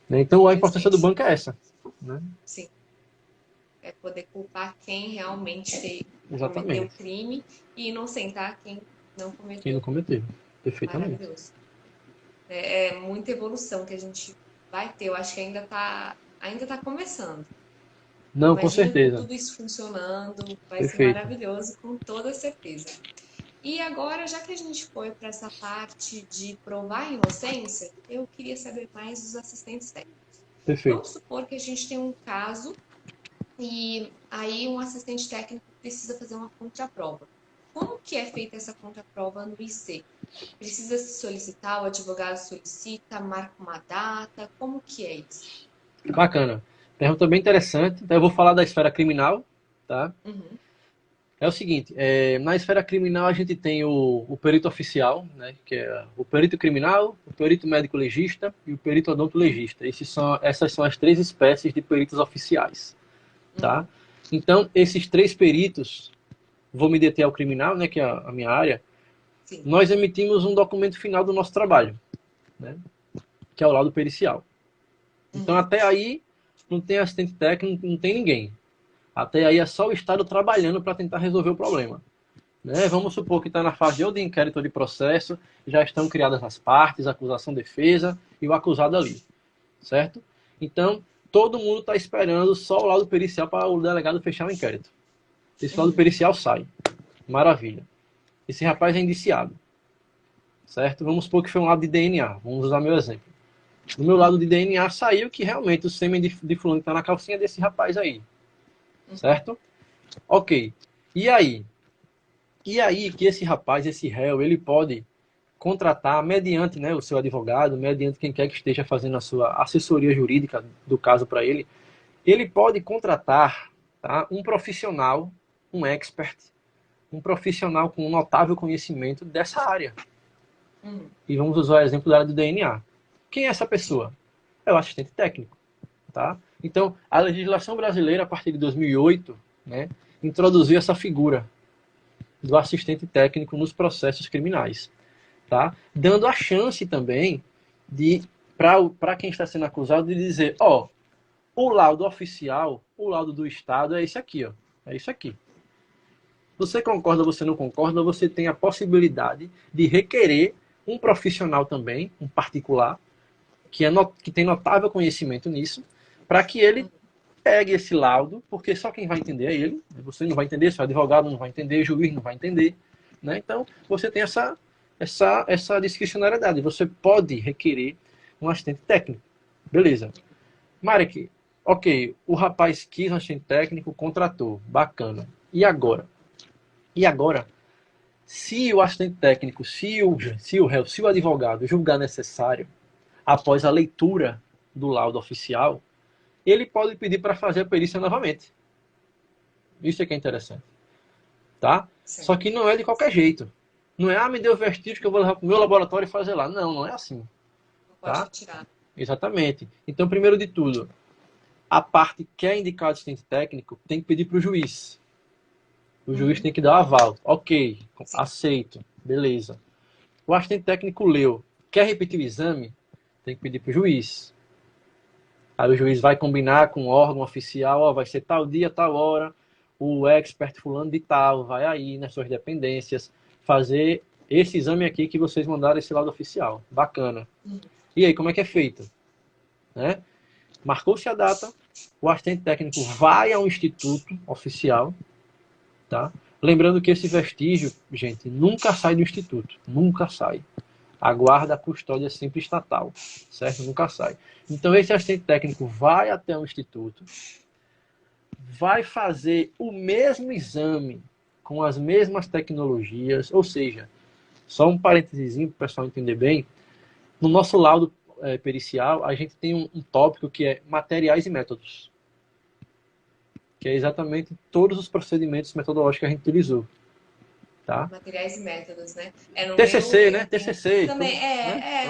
Né? Então a importância do Infelizmente, banco é essa. Né? sim. É poder culpar quem realmente cometeu o Exatamente. crime e inocentar quem não Quem não cometeu. cometeu. Perfeitamente. Maravilhoso. É muita evolução que a gente vai ter. Eu acho que ainda tá começando. Não, com Imagina com certeza. tudo isso funcionando, vai ser Perfeito. maravilhoso, com toda certeza. E agora, já que a gente foi para essa parte de provar a inocência, eu queria saber mais dos assistentes técnicos. Vamos Perfeito. supor que a gente tem um caso e aí um assistente técnico precisa fazer uma contraprova. Como que é feita essa contraprova no IC? Precisa se solicitar, o advogado solicita, marca uma data, como que é isso? Bacana. Pergunta bem interessante. Então, eu vou falar da esfera criminal, tá? Uhum, É o seguinte, na esfera criminal a gente tem o perito oficial, né, que é o perito criminal, o perito médico legista e o perito odontolegista. Essas são as 3 espécies de peritos oficiais, tá? uhum, Então, esses 3 peritos, vou me deter ao criminal, né, que é a minha área, sim. nós emitimos um documento final do nosso trabalho, né, que é o laudo pericial. Então, Uhum, até aí, não tem assistente técnico, não tem ninguém. Até aí é só o Estado trabalhando para tentar resolver o problema. Né? Vamos supor que está na fase ou de inquérito ou de processo, já estão criadas as partes, acusação, defesa e o acusado ali, certo? Então, todo mundo está esperando só o laudo pericial para o delegado fechar o inquérito. Esse laudo uhum, pericial sai. Maravilha. Esse rapaz é indiciado, certo? Vamos supor que foi um laudo de DNA. Vamos usar meu exemplo. No meu lado uhum, de DNA saiu que realmente o sêmen de fulano está na calcinha desse rapaz aí, uhum, certo? Ok. E aí? E aí que esse rapaz, esse réu, ele pode contratar, mediante, né, o seu advogado, mediante quem quer que esteja fazendo a sua assessoria jurídica do caso para ele pode contratar, tá, um profissional, um expert, um profissional com um notável conhecimento dessa área. uhum. E vamos usar o exemplo da área do DNA. Quem é essa Sim. pessoa? É o assistente técnico, tá? Então, a legislação brasileira, a partir de 2008, né, introduziu essa figura do assistente técnico nos processos criminais, tá? Dando a chance também de para quem está sendo acusado de dizer, ó, o laudo oficial, o laudo do Estado é esse aqui, ó, é isso aqui. Você concorda, você não concorda, você tem a possibilidade de requerer um profissional também, um particular, que tem notável conhecimento nisso, para que ele pegue esse laudo, porque só quem vai entender é ele. Você não vai entender, seu advogado não vai entender, o juiz não vai entender. Né? Então, você tem essa discricionariedade. Você pode requerer um assistente técnico. Beleza. Marek, ok, o rapaz quis um assistente técnico, contratou. Bacana. E agora? E agora, se o assistente técnico, se o réu, se o advogado julgar necessário, após a leitura do laudo oficial, ele pode pedir para fazer a perícia novamente. Isso é que é interessante. Tá? Só que não é de qualquer jeito. Não é, me deu vestígio que eu vou levar para o meu laboratório e fazer lá. Não, não é assim. Não pode retirar. Exatamente. Então, primeiro de tudo, a parte que quer indicar assistente técnico tem que pedir para o juiz. O juiz tem que dar o aval. Ok, aceito. Beleza. O assistente técnico leu. Quer repetir o exame? Tem que pedir para o juiz. Aí o juiz vai combinar com o órgão oficial, ó, vai ser tal dia, tal hora, o expert fulano de tal vai aí nas suas dependências fazer esse exame aqui que vocês mandaram esse laudo oficial. Bacana. E aí, como é que é feito? Né? Marcou-se a data, o assistente técnico vai ao instituto oficial, tá? Lembrando que esse vestígio, gente, nunca sai do instituto, nunca sai. A guarda, a custódia é sempre estatal, certo? Nunca sai. Então, esse assistente técnico vai até o instituto, vai fazer o mesmo exame com as mesmas tecnologias, ou seja, só um parênteses para o pessoal entender bem, no nosso laudo pericial, a gente tem um tópico que é materiais e métodos, que é exatamente todos os procedimentos metodológicos que a gente utilizou. Tá? Materiais e métodos, né? No TCC, meu, né? TCC. Também, né?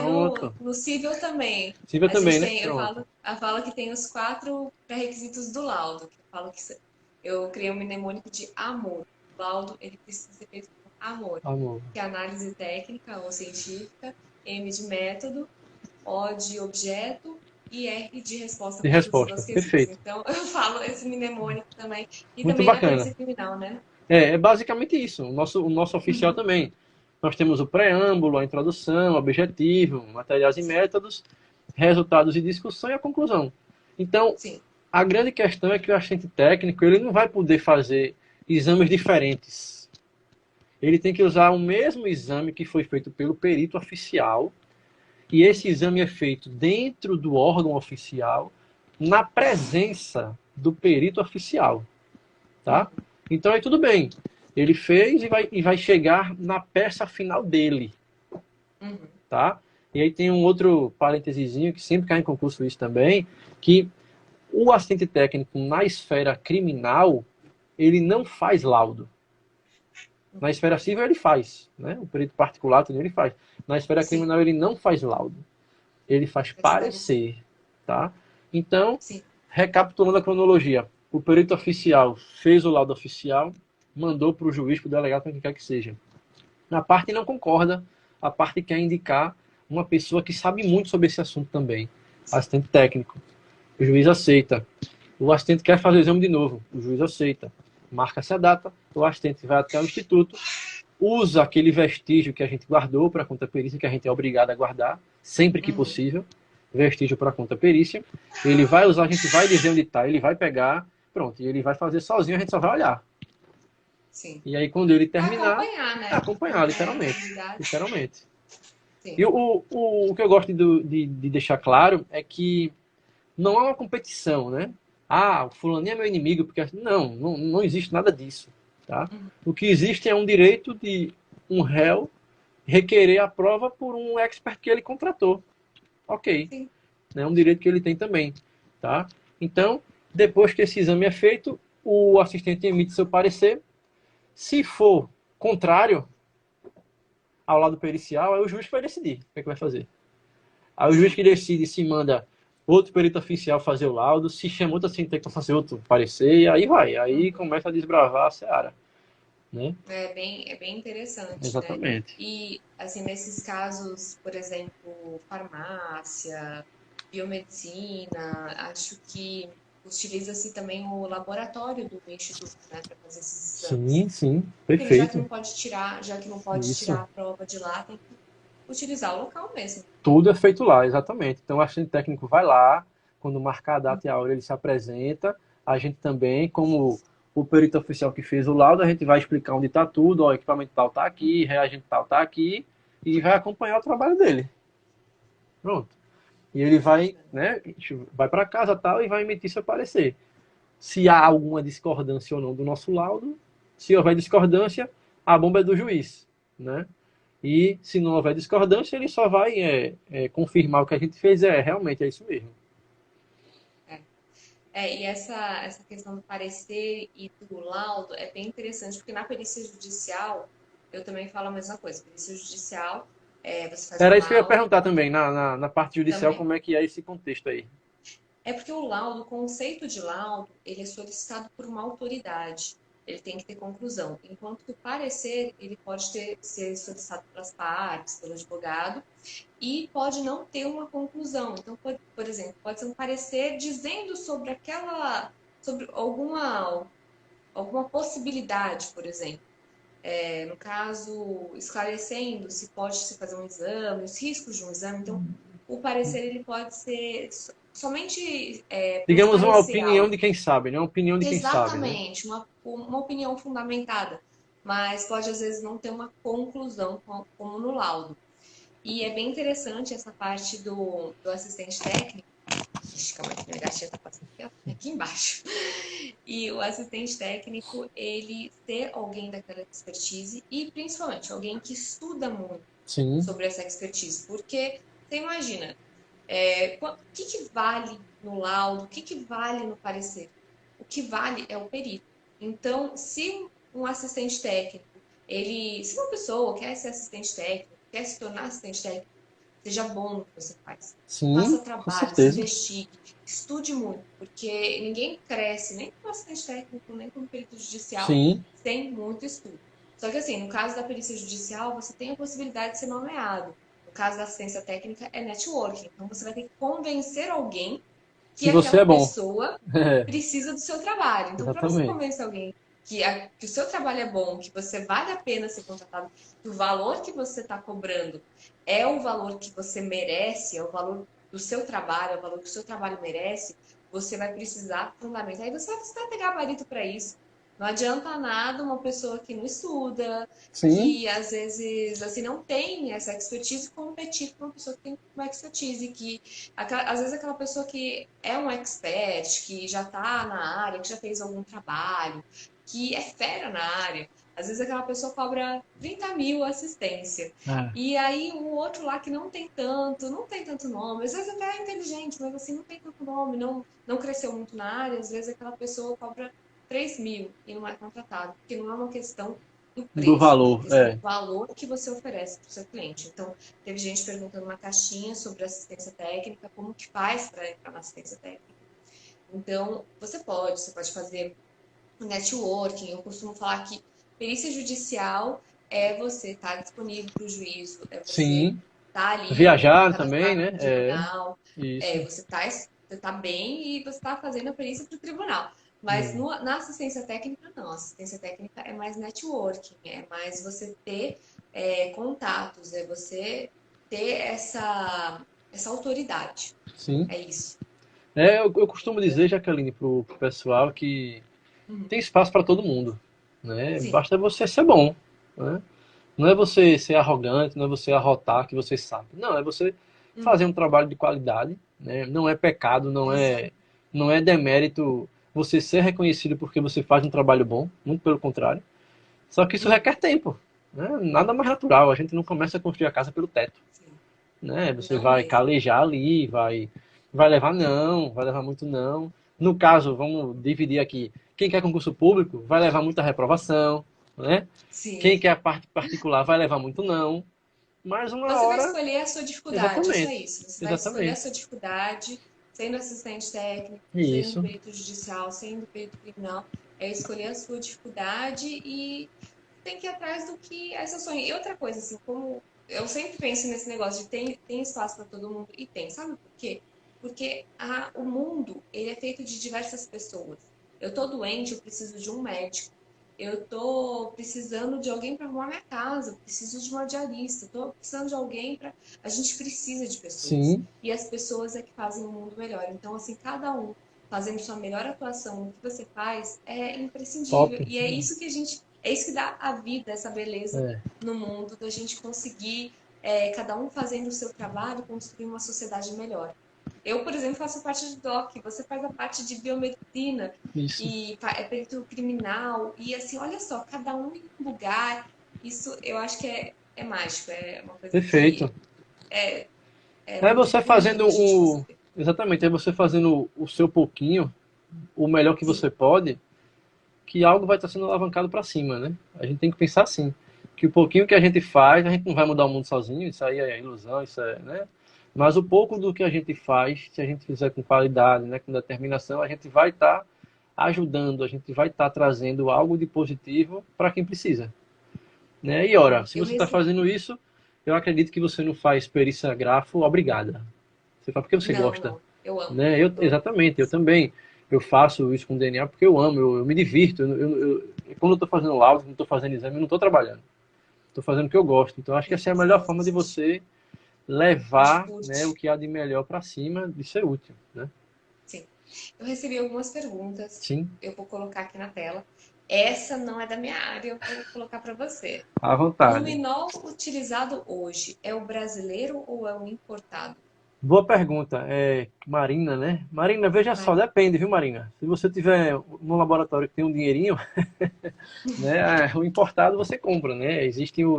no Civil também. Civil A também, gente né? tem, eu falo que tem os 4 pré-requisitos do laudo. Que eu falo que eu criei um mnemônico de amor. O laudo, ele precisa ser feito com amor. Amor. Que é análise técnica ou científica, M de método, O de objeto e R de resposta De conclusiva resposta, aos quesitos. perfeito. Então, eu falo esse mnemônico também. E Muito também na bacana. perícia criminal, né? É basicamente isso. O nosso oficial também. Nós temos o preâmbulo, a introdução, o objetivo, materiais e métodos, resultados e discussão e a conclusão. Então, Sim. A grande questão é que o assistente técnico ele não vai poder fazer exames diferentes. Ele tem que usar o mesmo exame que foi feito pelo perito oficial, e esse exame é feito dentro do órgão oficial, na presença do perito oficial. Tá? Então aí tudo bem. Ele fez e vai chegar na peça final dele. Tá? E aí tem um outro parênteses que sempre cai em concurso isso também, que o assistente técnico na esfera criminal, ele não faz laudo. Na esfera civil ele faz, né? O perito particular também ele faz. Na esfera criminal ele não faz laudo. Ele faz parecer, tá? Então, recapitulando a cronologia, o perito oficial fez o laudo oficial, mandou para o juiz, para o delegado, para quem quer que seja. A parte não concorda, a parte quer indicar uma pessoa que sabe muito sobre esse assunto também, assistente técnico. O juiz aceita. O assistente quer fazer o exame de novo. O juiz aceita. Marca-se a data. O assistente vai até o instituto. Usa aquele vestígio que a gente guardou para a conta perícia, que a gente é obrigado a guardar, sempre que possível. Vestígio para a conta perícia. Ele vai usar, a gente vai dizer onde está, ele vai pegar. Pronto. E ele vai fazer sozinho, a gente só vai olhar. Sim. E aí, quando ele terminar... Acompanhar, né? Acompanhar, literalmente. Literalmente. Sim. E o que eu gosto de deixar claro é que não há uma competição, né? O fulaninho é meu inimigo, porque não existe nada disso, tá? O que existe é um direito de um réu requerer a prova por um expert que ele contratou. Ok. Sim. É um direito que ele tem também, tá? Então, depois que esse exame é feito, o assistente emite seu parecer. Se for contrário ao lado pericial, aí o juiz vai decidir o que é que vai fazer. Aí o juiz que decide se manda outro perito oficial fazer o laudo, se chama outro assim, tem que fazer outro parecer, e aí vai. Aí Uhum. começa a desbravar a seara, né? É bem interessante, né? Exatamente. E, assim, nesses casos, por exemplo, farmácia, biomedicina, acho que utiliza-se também o laboratório do instituto, né, para fazer esses exames. Sim, sim, Porque já que perfeito. não pode tirar, já que não pode Isso. tirar a prova de lá, tem que utilizar o local mesmo. Tudo é feito lá, exatamente. Então, o assistente técnico vai lá, quando marcar a data e a hora, ele se apresenta. A gente também, como o perito oficial que fez o laudo, a gente vai explicar onde está tudo, ó, o equipamento tal está aqui, reagente tal está aqui, e vai acompanhar o trabalho dele. Pronto. E ele vai, Bacana. né, vai para casa tal e vai emitir seu parecer. Se há alguma discordância ou não do nosso laudo, se houver discordância, a bomba é do juiz, né? E se não houver discordância, ele só vai confirmar o que a gente fez. Realmente é isso mesmo. É. E essa questão do parecer e do laudo é bem interessante, porque na perícia judicial, eu também falo a mesma coisa. Perícia judicial, você faz Era um isso que eu ia laudo perguntar também, na parte judicial, também. como é que é esse contexto aí? É porque o laudo, o conceito de laudo, ele é solicitado por uma autoridade. Ele tem que ter conclusão. Enquanto que o parecer, ele pode ser solicitado pelas partes, pelo advogado, e pode não ter uma conclusão. Então, por exemplo, pode ser um parecer dizendo sobre sobre alguma possibilidade, por exemplo. No caso, esclarecendo se pode se fazer um exame, os riscos de um exame. Então, o parecer ele pode ser somente para Digamos uma esclarecer opinião algo. de quem sabe, né? Uma opinião de quem sabe, né? Exatamente, uma opinião fundamentada, mas pode às vezes não ter uma conclusão como no laudo. E é bem interessante essa parte do assistente técnico. Ixi, calma aí, minha gatinha tá passando aqui embaixo. E o assistente técnico, ele ser alguém daquela expertise e principalmente alguém que estuda muito Sim, sobre essa expertise. Porque você imagina, o que que vale no laudo, o que que vale no parecer? O que vale é o perito. Então, se um assistente técnico, se uma pessoa quer ser assistente técnico, quer se tornar assistente técnico, seja bom no que você faz. sim, Faça com trabalho, se certeza. investigue, estude muito, porque ninguém cresce, nem como assistente técnico, nem como perito judicial, Sim, sem muito estudo. Só que assim, no caso da perícia judicial, você tem a possibilidade de ser nomeado. No caso da assistência técnica, é networking. Então você vai ter que convencer alguém que que você aquela é bom. pessoa É, precisa do seu trabalho. Então, para você exatamente. convencer alguém que o seu trabalho é bom, que você vale a pena ser contratado, que o valor que você está cobrando é o valor que você merece, é o valor do seu trabalho, é o valor que o seu trabalho merece, você vai precisar fundamentar. Aí você vai precisar ter gabarito para isso. Não adianta nada uma pessoa que não estuda, Sim, que às vezes assim não tem essa expertise competir com uma pessoa que tem uma expertise, que às vezes aquela pessoa que é um expert, que já está na área, que já fez algum trabalho, que é fera na área, às vezes aquela pessoa cobra 30 mil assistência. é, E aí o outro lá que não tem tanto nome, às vezes até é inteligente, mas assim não tem tanto nome, não cresceu muito na área, às vezes aquela pessoa cobra 3 mil e não é contratado, porque não é uma questão do do preço, é uma valor, questão do é. valor que você oferece para o seu cliente. Então, teve gente perguntando na caixinha sobre assistência técnica, como que faz para entrar na assistência técnica. Então, você pode fazer networking. Eu costumo falar que perícia judicial é você estar disponível para o juízo, é você Sim. estar ali Viajar também, cadastrado né? no tribunal, Isso. você tá bem e você está fazendo a perícia para o tribunal. Mas É. na assistência técnica, não. A assistência técnica é mais networking, é mais você ter contatos, é você ter essa autoridade. Sim. É isso. Eu costumo dizer, Jaqueline, pro pessoal que Uhum. tem espaço para todo mundo, né? Sim. Basta você ser bom, né? Não é você ser arrogante, não é você arrotar que você sabe. Não, é você fazer Uhum. um trabalho de qualidade, né? Não é pecado, Exato. não é demérito você ser reconhecido porque você faz um trabalho bom, muito pelo contrário. Só que isso Uhum. requer tempo, né? Nada mais natural. A gente não começa a construir a casa pelo teto, Sim. né? Você Não vai mesmo. calejar ali, vai levar não, vai levar muito não. No caso, vamos dividir aqui. Quem quer concurso público vai levar muita reprovação, né? Quem Sim. quer a parte particular vai levar muito não. Mas uma Você vai hora, escolher a sua dificuldade, isso é exatamente, isso. Você vai escolher a exatamente. sua dificuldade, sendo assistente técnico, sendo Isso. perito judicial, sendo perito criminal, é escolher a sua dificuldade e tem que ir atrás do que é seu sonho. E outra coisa, assim, como eu sempre penso nesse negócio de tem espaço para todo mundo, e tem, sabe por quê? Porque o mundo, ele é feito de diversas pessoas. Eu tô doente, eu preciso de um médico. Eu tô precisando de alguém para arrumar minha casa, eu preciso de uma diarista, eu tô precisando de alguém para. A gente precisa de pessoas. Sim. E as pessoas é que fazem o mundo melhor. Então, assim, cada um fazendo sua melhor atuação no que você faz é Top. imprescindível. E é isso que a gente. É isso que dá a vida, essa beleza É. no mundo, da gente conseguir, cada um fazendo o seu trabalho, construir uma sociedade melhor. Eu, por exemplo, faço parte do DOC, você faz a parte de biomedicina Isso. e é perito criminal, e assim, olha só, cada um em um lugar, isso eu acho que é mágico, é uma coisa que Perfeito. é É muito você fazendo bonito a gente o. conseguir. Exatamente, é você fazendo o seu pouquinho, o melhor que Sim, você pode, que algo vai estar sendo alavancado para cima, né? A gente tem que pensar assim, que o pouquinho que a gente faz, a gente não vai mudar o mundo sozinho, isso aí é ilusão, isso é, né? Mas o pouco do que a gente faz, se a gente fizer com qualidade, né, com determinação, a gente vai estar ajudando, a gente vai estar trazendo algo de positivo para quem precisa, né? E ora, se eu você está recebi. fazendo isso, eu acredito que você não faz perícia grafo obrigada. Você faz porque você Não, gosta, não, eu amo. né? Eu, Eu amo. exatamente, eu também. Eu faço isso com DNA porque eu amo, eu me divirto. Quando eu estou fazendo laudo, quando eu estou fazendo exame, eu não estou trabalhando. Estou fazendo o que eu gosto. Então, acho que essa é a melhor forma de você A gente levar, né, o curte. que há de melhor para cima, de ser útil, né? Sim. Eu recebi algumas perguntas, Sim, eu vou colocar aqui na tela. Essa não é da minha área, eu vou colocar para você. à O vontade. luminol utilizado hoje é o brasileiro ou é o importado? Boa pergunta. Marina, né? Marina, veja só, Marina. depende, viu, Marina? Se você tiver no laboratório que tem um dinheirinho, né, o importado você compra, né?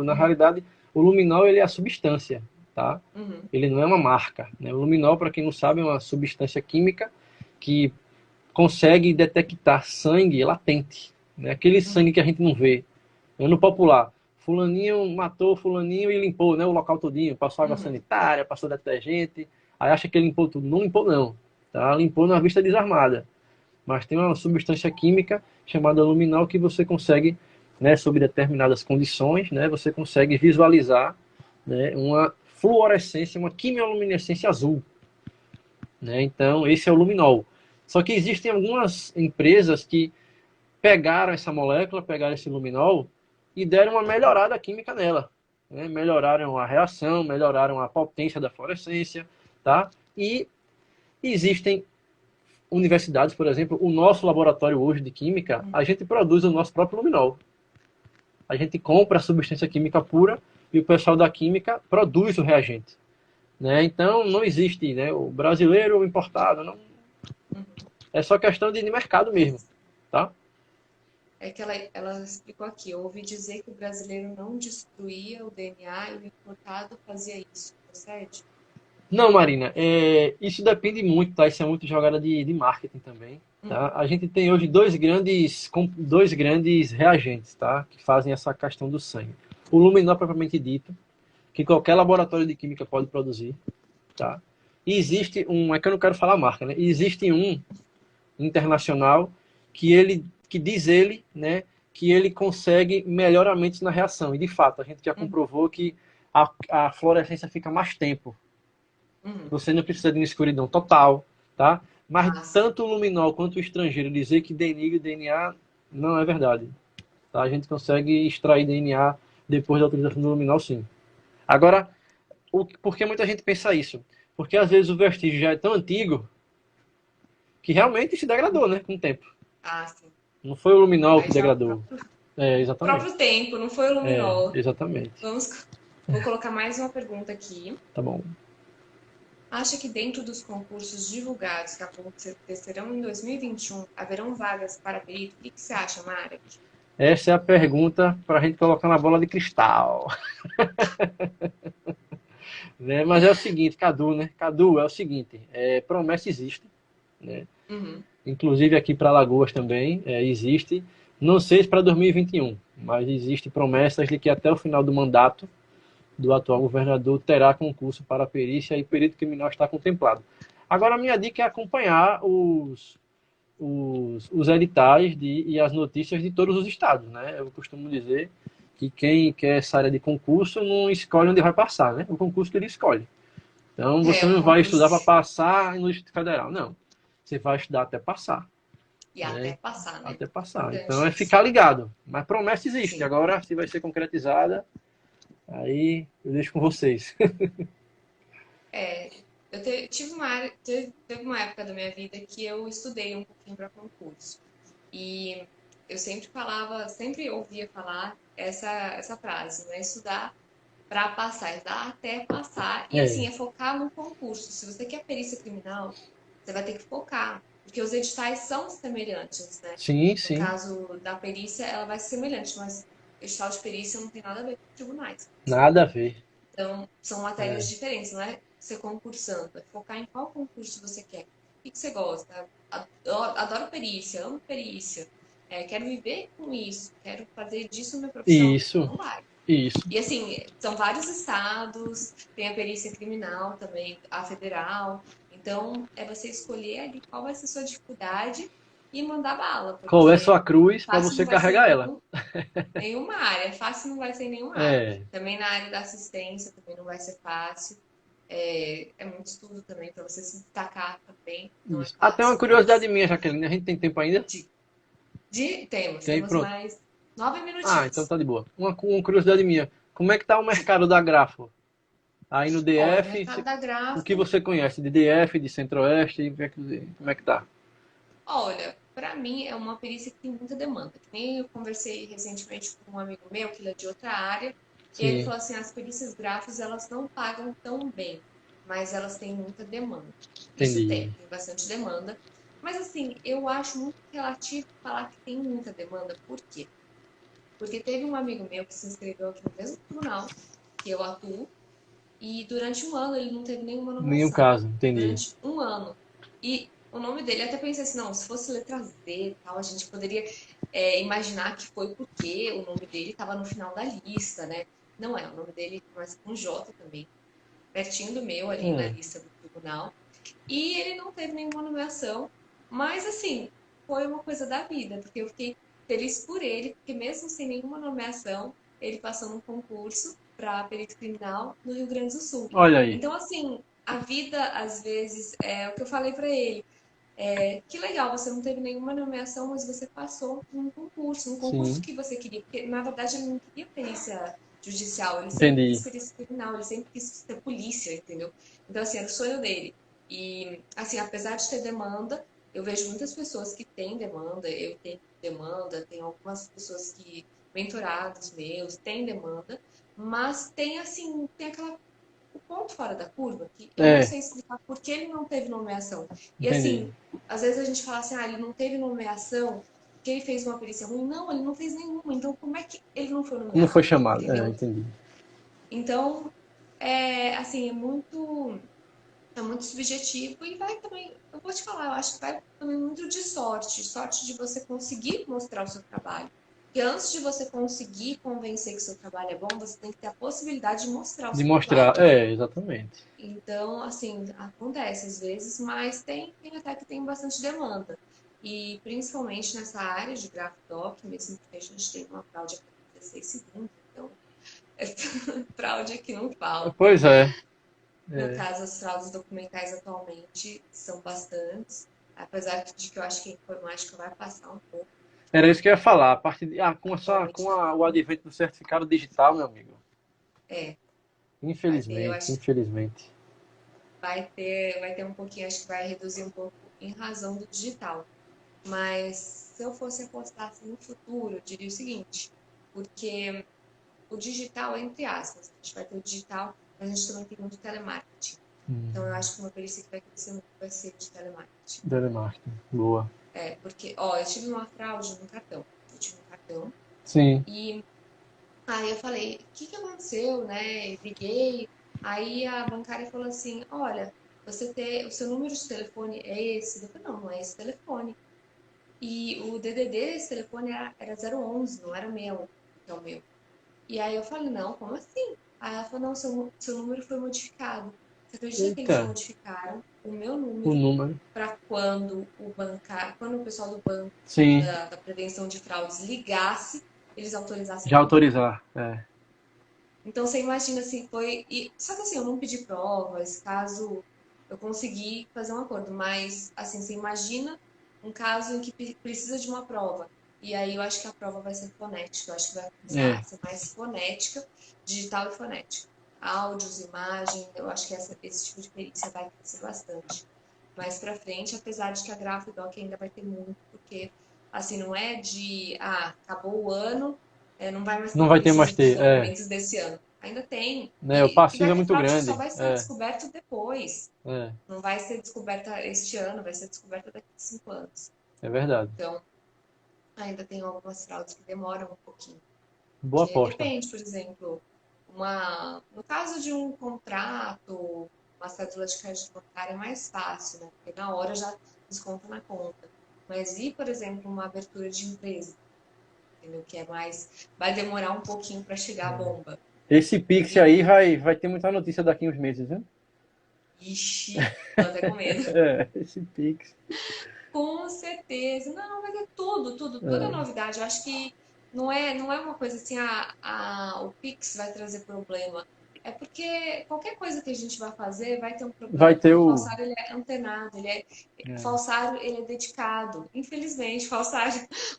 Na Uhum, realidade, o luminol ele é a substância, tá? uhum, Ele não é uma marca, né? O luminol, para quem não sabe, é uma substância química que consegue detectar sangue latente, né? Aquele sangue uhum, que a gente não vê. No popular, fulaninho matou fulaninho e limpou, né, o local todinho, passou água uhum. sanitária, passou detergente, aí acha que limpou tudo. Não limpou não, tá? Limpou na vista desarmada. Mas tem uma substância química chamada luminol que você consegue, né, sob determinadas condições, né, você consegue visualizar, né, uma fluorescência, uma quimioluminescência azul, né? Então, esse é o luminol. Só que existem algumas empresas que pegaram essa molécula, pegaram esse luminol e deram uma melhorada química nela, né? Melhoraram a reação, melhoraram a potência da fluorescência, tá? E existem universidades, por exemplo, o nosso laboratório hoje de química, a gente produz o nosso próprio luminol. A gente compra a substância química pura e o pessoal da química produz o reagente, né? Então não existe, né, o brasileiro ou o importado, não. É só questão de mercado mesmo, tá? É que ela explicou aqui, eu ouvi dizer que o brasileiro não destruía o DNA e o importado fazia isso. Procede? Não, Marina, isso depende muito, tá? Isso é muito jogada de marketing também, tá? A gente tem hoje dois grandes reagentes, tá? Que fazem essa questão do sangue. O luminol propriamente dito, que qualquer laboratório de química pode produzir, tá? E existe é que eu não quero falar marca, né? E existe um internacional que diz ele, né, que ele consegue melhoramentos na reação. E de fato, a gente já Uhum, comprovou que a fluorescência fica mais tempo. uhum. Você não precisa de uma escuridão total, tá? Mas Ah, sim. tanto o luminol quanto o estrangeiro dizer que denigra o DNA não é verdade. Tá? A gente consegue extrair DNA depois da utilização do luminol, sim. Agora, por que muita gente pensa isso? Porque às vezes o vestígio já é tão antigo que realmente se degradou, né, com o tempo. Ah, sim. Não foi o luminol que Aí já degradou. Exatamente. próprio tempo, não foi o luminol. Exatamente. Vou colocar mais uma pergunta aqui. Tá bom. Acha que dentro dos concursos divulgados que acontecerão em 2021 haverão vagas para perito? O que você acha, Mara? Essa é a pergunta para a gente colocar na bola de cristal. Né? Mas é o seguinte, Cadu, né? Cadu, é o seguinte, promessa existe, né? Uhum. Inclusive aqui para Alagoas também existe. Não sei se para 2021, mas existe promessas de que até o final do mandato do atual governador terá concurso para perícia e perito criminal está contemplado. Agora, a minha dica é acompanhar os editais e as notícias de todos os estados, né? Eu costumo dizer que quem quer essa área de concurso não escolhe onde vai passar, né? O concurso que ele escolhe. Então, você O não vai estudar para concurso passar no Distrito Federal, não. Você vai estudar até passar, e até né? passar, né? Até passar. Então, Importante é isso. ficar ligado. Mas promessa existe. Sim. Agora, se vai ser concretizada, aí eu deixo com vocês. É, tive teve uma época da minha vida que eu estudei um pouquinho para concurso. E eu sempre falava, sempre ouvia falar essa frase, né? Estudar para passar, estudar até passar. E assim, É. é focar no concurso. Se você quer perícia criminal, você vai ter que focar, porque os editais são semelhantes, né? Sim, No sim. caso da perícia, ela vai ser semelhante, mas edital de perícia não tem nada a ver com tribunais. Nada a ver. Então, são matérias É. diferentes, não é ser concursando, é focar em qual concurso você quer. O que você gosta? Adoro perícia, amo perícia, quero viver com isso, quero fazer disso minha profissão. Isso, Não vai. isso. E assim, são vários estados, tem a perícia criminal também, a federal. Então, é você escolher ali qual vai ser a sua dificuldade e mandar bala, Qual é sua porque cruz para fácil você não vai ser carregar ela? nenhuma área, fácil não vai ser em nenhuma área. É. Também na área da assistência também não vai ser fácil. É muito estudo também para você se destacar também, não é Isso. Até uma fácil, curiosidade mas minha, Jaqueline. A gente tem tempo ainda? de, temos, Tem, temos pronto. mais 9 Ah, então minutinhos. tá de boa. Uma curiosidade minha. Como é que tá o mercado da grafo? Aí no Olha, o DF, mercado da o que grafo. você conhece de DF, de Centro-Oeste, como é que tá? Olha, para mim é uma perícia que tem muita demanda. Que nem eu conversei recentemente com um amigo meu, que ele é de outra área, e ele Sim, falou assim, as perícias gráficas, elas não pagam tão bem, mas elas têm muita demanda. Isso entendi. tem bastante demanda. Mas assim, eu acho muito relativo falar que tem muita demanda. Por quê? Porque teve um amigo meu que se inscreveu aqui no mesmo tribunal que eu atuo, e durante um ano ele não teve nenhuma Nenhum nomeação. caso, entendi. Durante um ano. E o nome dele, até pensei assim, não, se fosse letra Z e tal, a gente poderia imaginar que foi porque o nome dele estava no final da lista, né? Não é, o nome dele começa com J também, pertinho do meu ali na Hum, lista do tribunal. E ele não teve nenhuma nomeação, mas assim, foi uma coisa da vida, porque eu fiquei feliz por ele, porque mesmo sem nenhuma nomeação, ele passou num concurso para perito criminal no Rio Grande do Sul. olha aí. Então, assim, a vida, às vezes, é o que eu falei para ele. Que legal, você não teve nenhuma nomeação, mas você passou num concurso Sim, que você queria, porque na verdade ele não queria perícia judicial, ele sempre quis entendi. perícia criminal, ele sempre quis ser polícia, entendeu? Então, assim, era o sonho dele. E, assim, apesar de ter demanda, eu vejo muitas pessoas que têm demanda, eu tenho demanda, tem algumas pessoas que, mentorados meus, têm demanda, mas tem, assim, tem aquela o ponto fora da curva, que eu não É, sei explicar por que ele não teve nomeação. E entendi. assim, às vezes a gente fala assim, ele não teve nomeação porque ele fez uma perícia ruim. Não, ele não fez nenhuma. Então, como é que ele não foi Como foi nomeado? chamado? É, Entendeu? entendi. Então, assim, é muito subjetivo e vai também, eu vou te falar, eu acho que vai também muito de sorte, sorte de você conseguir mostrar o seu trabalho. Porque antes de você conseguir convencer que o seu trabalho é bom, você tem que ter a possibilidade de mostrar o De seu trabalho. mostrar, é, exatamente. Então, assim, acontece às vezes, mas tem até que tem bastante demanda. E principalmente nessa área de graph doc, mesmo que a gente tem uma fraude a cada 16 segundos, então fraude aqui não falta. Pois é. No É. caso, as fraudes documentais atualmente são bastantes, apesar de que eu acho que a informática vai passar um pouco, Era isso que eu ia falar. A partir de, atualmente está o advento do certificado digital, meu amigo. é, vai ter, eu Infelizmente, acho que infelizmente. vai ter um pouquinho, acho que vai reduzir um pouco em razão do digital. Mas se eu fosse apostar assim, no futuro, eu diria o seguinte, porque o digital, entre aspas, a gente vai ter o digital, mas a gente também tem muito telemarketing. Então, eu acho que uma perícia que vai crescer muito vai ser de telemarketing. Telemarketing. Boa. Porque, ó, eu tive uma fraude no cartão. Eu tive um cartão Sim. e aí eu falei, o que que aconteceu, né? Liguei, aí a bancária falou assim, olha, o seu número de telefone é esse? Eu falei, não, não é esse telefone. E o DDD desse telefone era 011, não era o meu, que é o meu. E aí eu falei, não, como assim? Aí ela falou, não, seu número foi modificado. Você acredita que eles Eita. modificaram o meu O número número. para quando o pessoal do banco Sim, da prevenção de fraudes ligasse, eles autorizassem já a conta. autorizar. É. Então você imagina assim, só que assim, eu não pedi provas, caso eu consegui fazer um acordo, mas assim, você imagina um caso em que precisa de uma prova. E aí eu acho que a prova vai ser fonética, eu acho que vai começar a É, ser mais fonética, digital e fonética. Áudios, imagem, eu acho que esse tipo de perícia vai crescer bastante mais para frente, apesar de que a Grafidoc ainda vai ter muito, porque assim, não é acabou o ano, não vai mais não ter vai ter perícia mais dos ter. É, documentos desse ano. Ainda tem. né, o E passivo vai é ter muito fraude que só grande. vai ser É, descoberto depois. é, Não vai ser descoberta este ano, vai ser descoberta daqui a 5 anos. é verdade. Então, ainda tem algumas fraudes que demoram um pouquinho. Boa Porque aposta. depende, por exemplo, no caso de um contrato, uma cédula de crédito bancário é mais fácil, né? Porque na hora já desconta na conta. Mas e, por exemplo, uma abertura de empresa, entendeu? Que é mais, vai demorar um pouquinho para chegar a bomba. Esse Pix E, aí vai ter muita notícia daqui uns meses, viu? ixi, tô até com medo. É, esse Pix. Com certeza. Não, vai ter tudo é novidade. Eu acho que não é uma coisa assim, o Pix vai trazer problema. É porque qualquer coisa que a gente vai fazer vai ter um Vai problema, ter porque o o. falsário ele é antenado, o É. falsário ele é dedicado. Infelizmente, o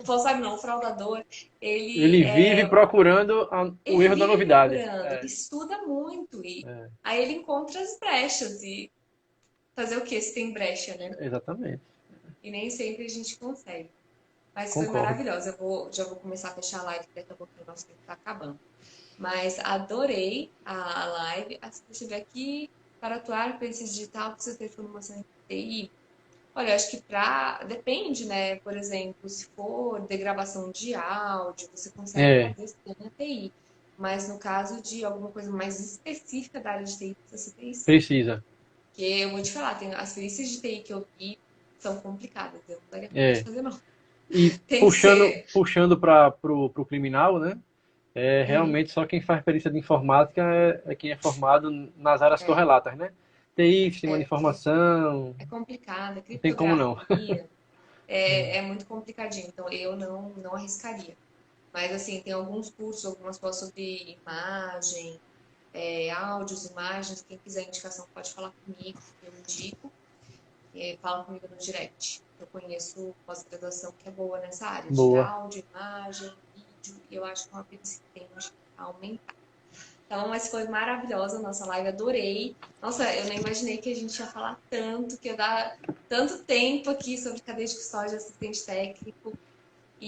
falsário não, o fraudador, ele Ele vive é, procurando o ele erro da vive novidade. procurando, ele É, estuda muito e é, aí ele encontra as brechas e fazer o que se tem brecha, né? exatamente. E nem sempre a gente consegue. Mas foi Concordo. maravilhosa. Já vou começar a fechar a live, porque daqui a pouco o nosso tempo está acabando. Mas adorei a live. Se você estiver aqui para atuar com esse digital, precisa ter formação em TI. Olha, eu acho que depende, né? Por exemplo, se for de gravação de áudio, você consegue É, fazer sem a TI. Mas no caso de alguma coisa mais específica da área de TI, precisa ser TI sim. precisa. Porque eu vou te falar, as perícias de TI que eu vi são complicadas. Eu não daria conta de É. fazer, não. E Tem que puxando, ser. puxando para pro criminal, né? É, Uhum. realmente só quem faz perícia de informática é quem é formado nas áreas É, correlatas, né? TI, sistema de porque informação, é complicado, é não tem como não. criptografia, é muito complicadinho, então eu não arriscaria. Mas assim, tem alguns cursos, algumas pós sobre imagem, áudios, imagens, quem quiser indicação pode falar comigo, eu indico, fala comigo no direct. Eu conheço pós-graduação que é boa nessa área de Boa. áudio, imagem, vídeo, e eu acho que é uma perícia que tende a aumentar. Então, mas foi maravilhosa a nossa live, adorei. Nossa, eu nem imaginei que a gente ia falar tanto, que ia dar tanto tempo aqui sobre cadeia de custódia, assistente técnico.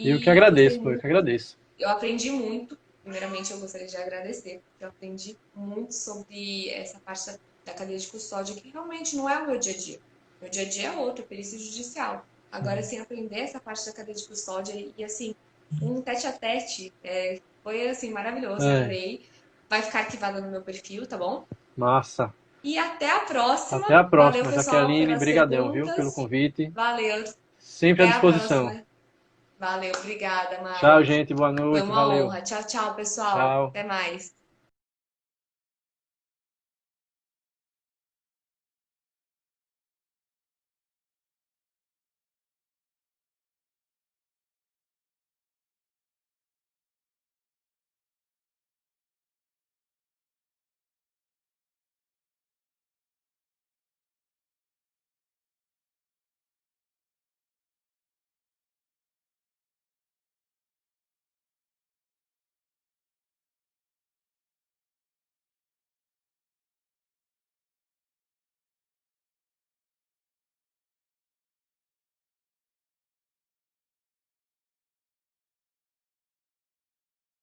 Eu que E eu gostei agradeço, pô, eu que muito, agradeço. eu aprendi muito. Primeiramente, eu gostaria de agradecer, porque eu aprendi muito sobre essa parte da cadeia de custódia, que realmente não é o meu dia a dia. Meu dia a dia é outro, perícia judicial. Agora, assim, aprender essa parte da cadeia de custódia e assim, um tete a tete, foi assim, maravilhoso, É, adorei. Vai ficar arquivada no meu perfil, tá bom? massa. E até a próxima. Até a Valeu, próxima, pessoal, Jaqueline. pelas Brigadão, viu, pelo perguntas. convite. Valeu. Sempre à Até a disposição. próxima. Valeu, obrigada, Tchau, Mário. gente. Boa Foi noite. uma Valeu. honra. Tchau, tchau, pessoal. Tchau. Até mais.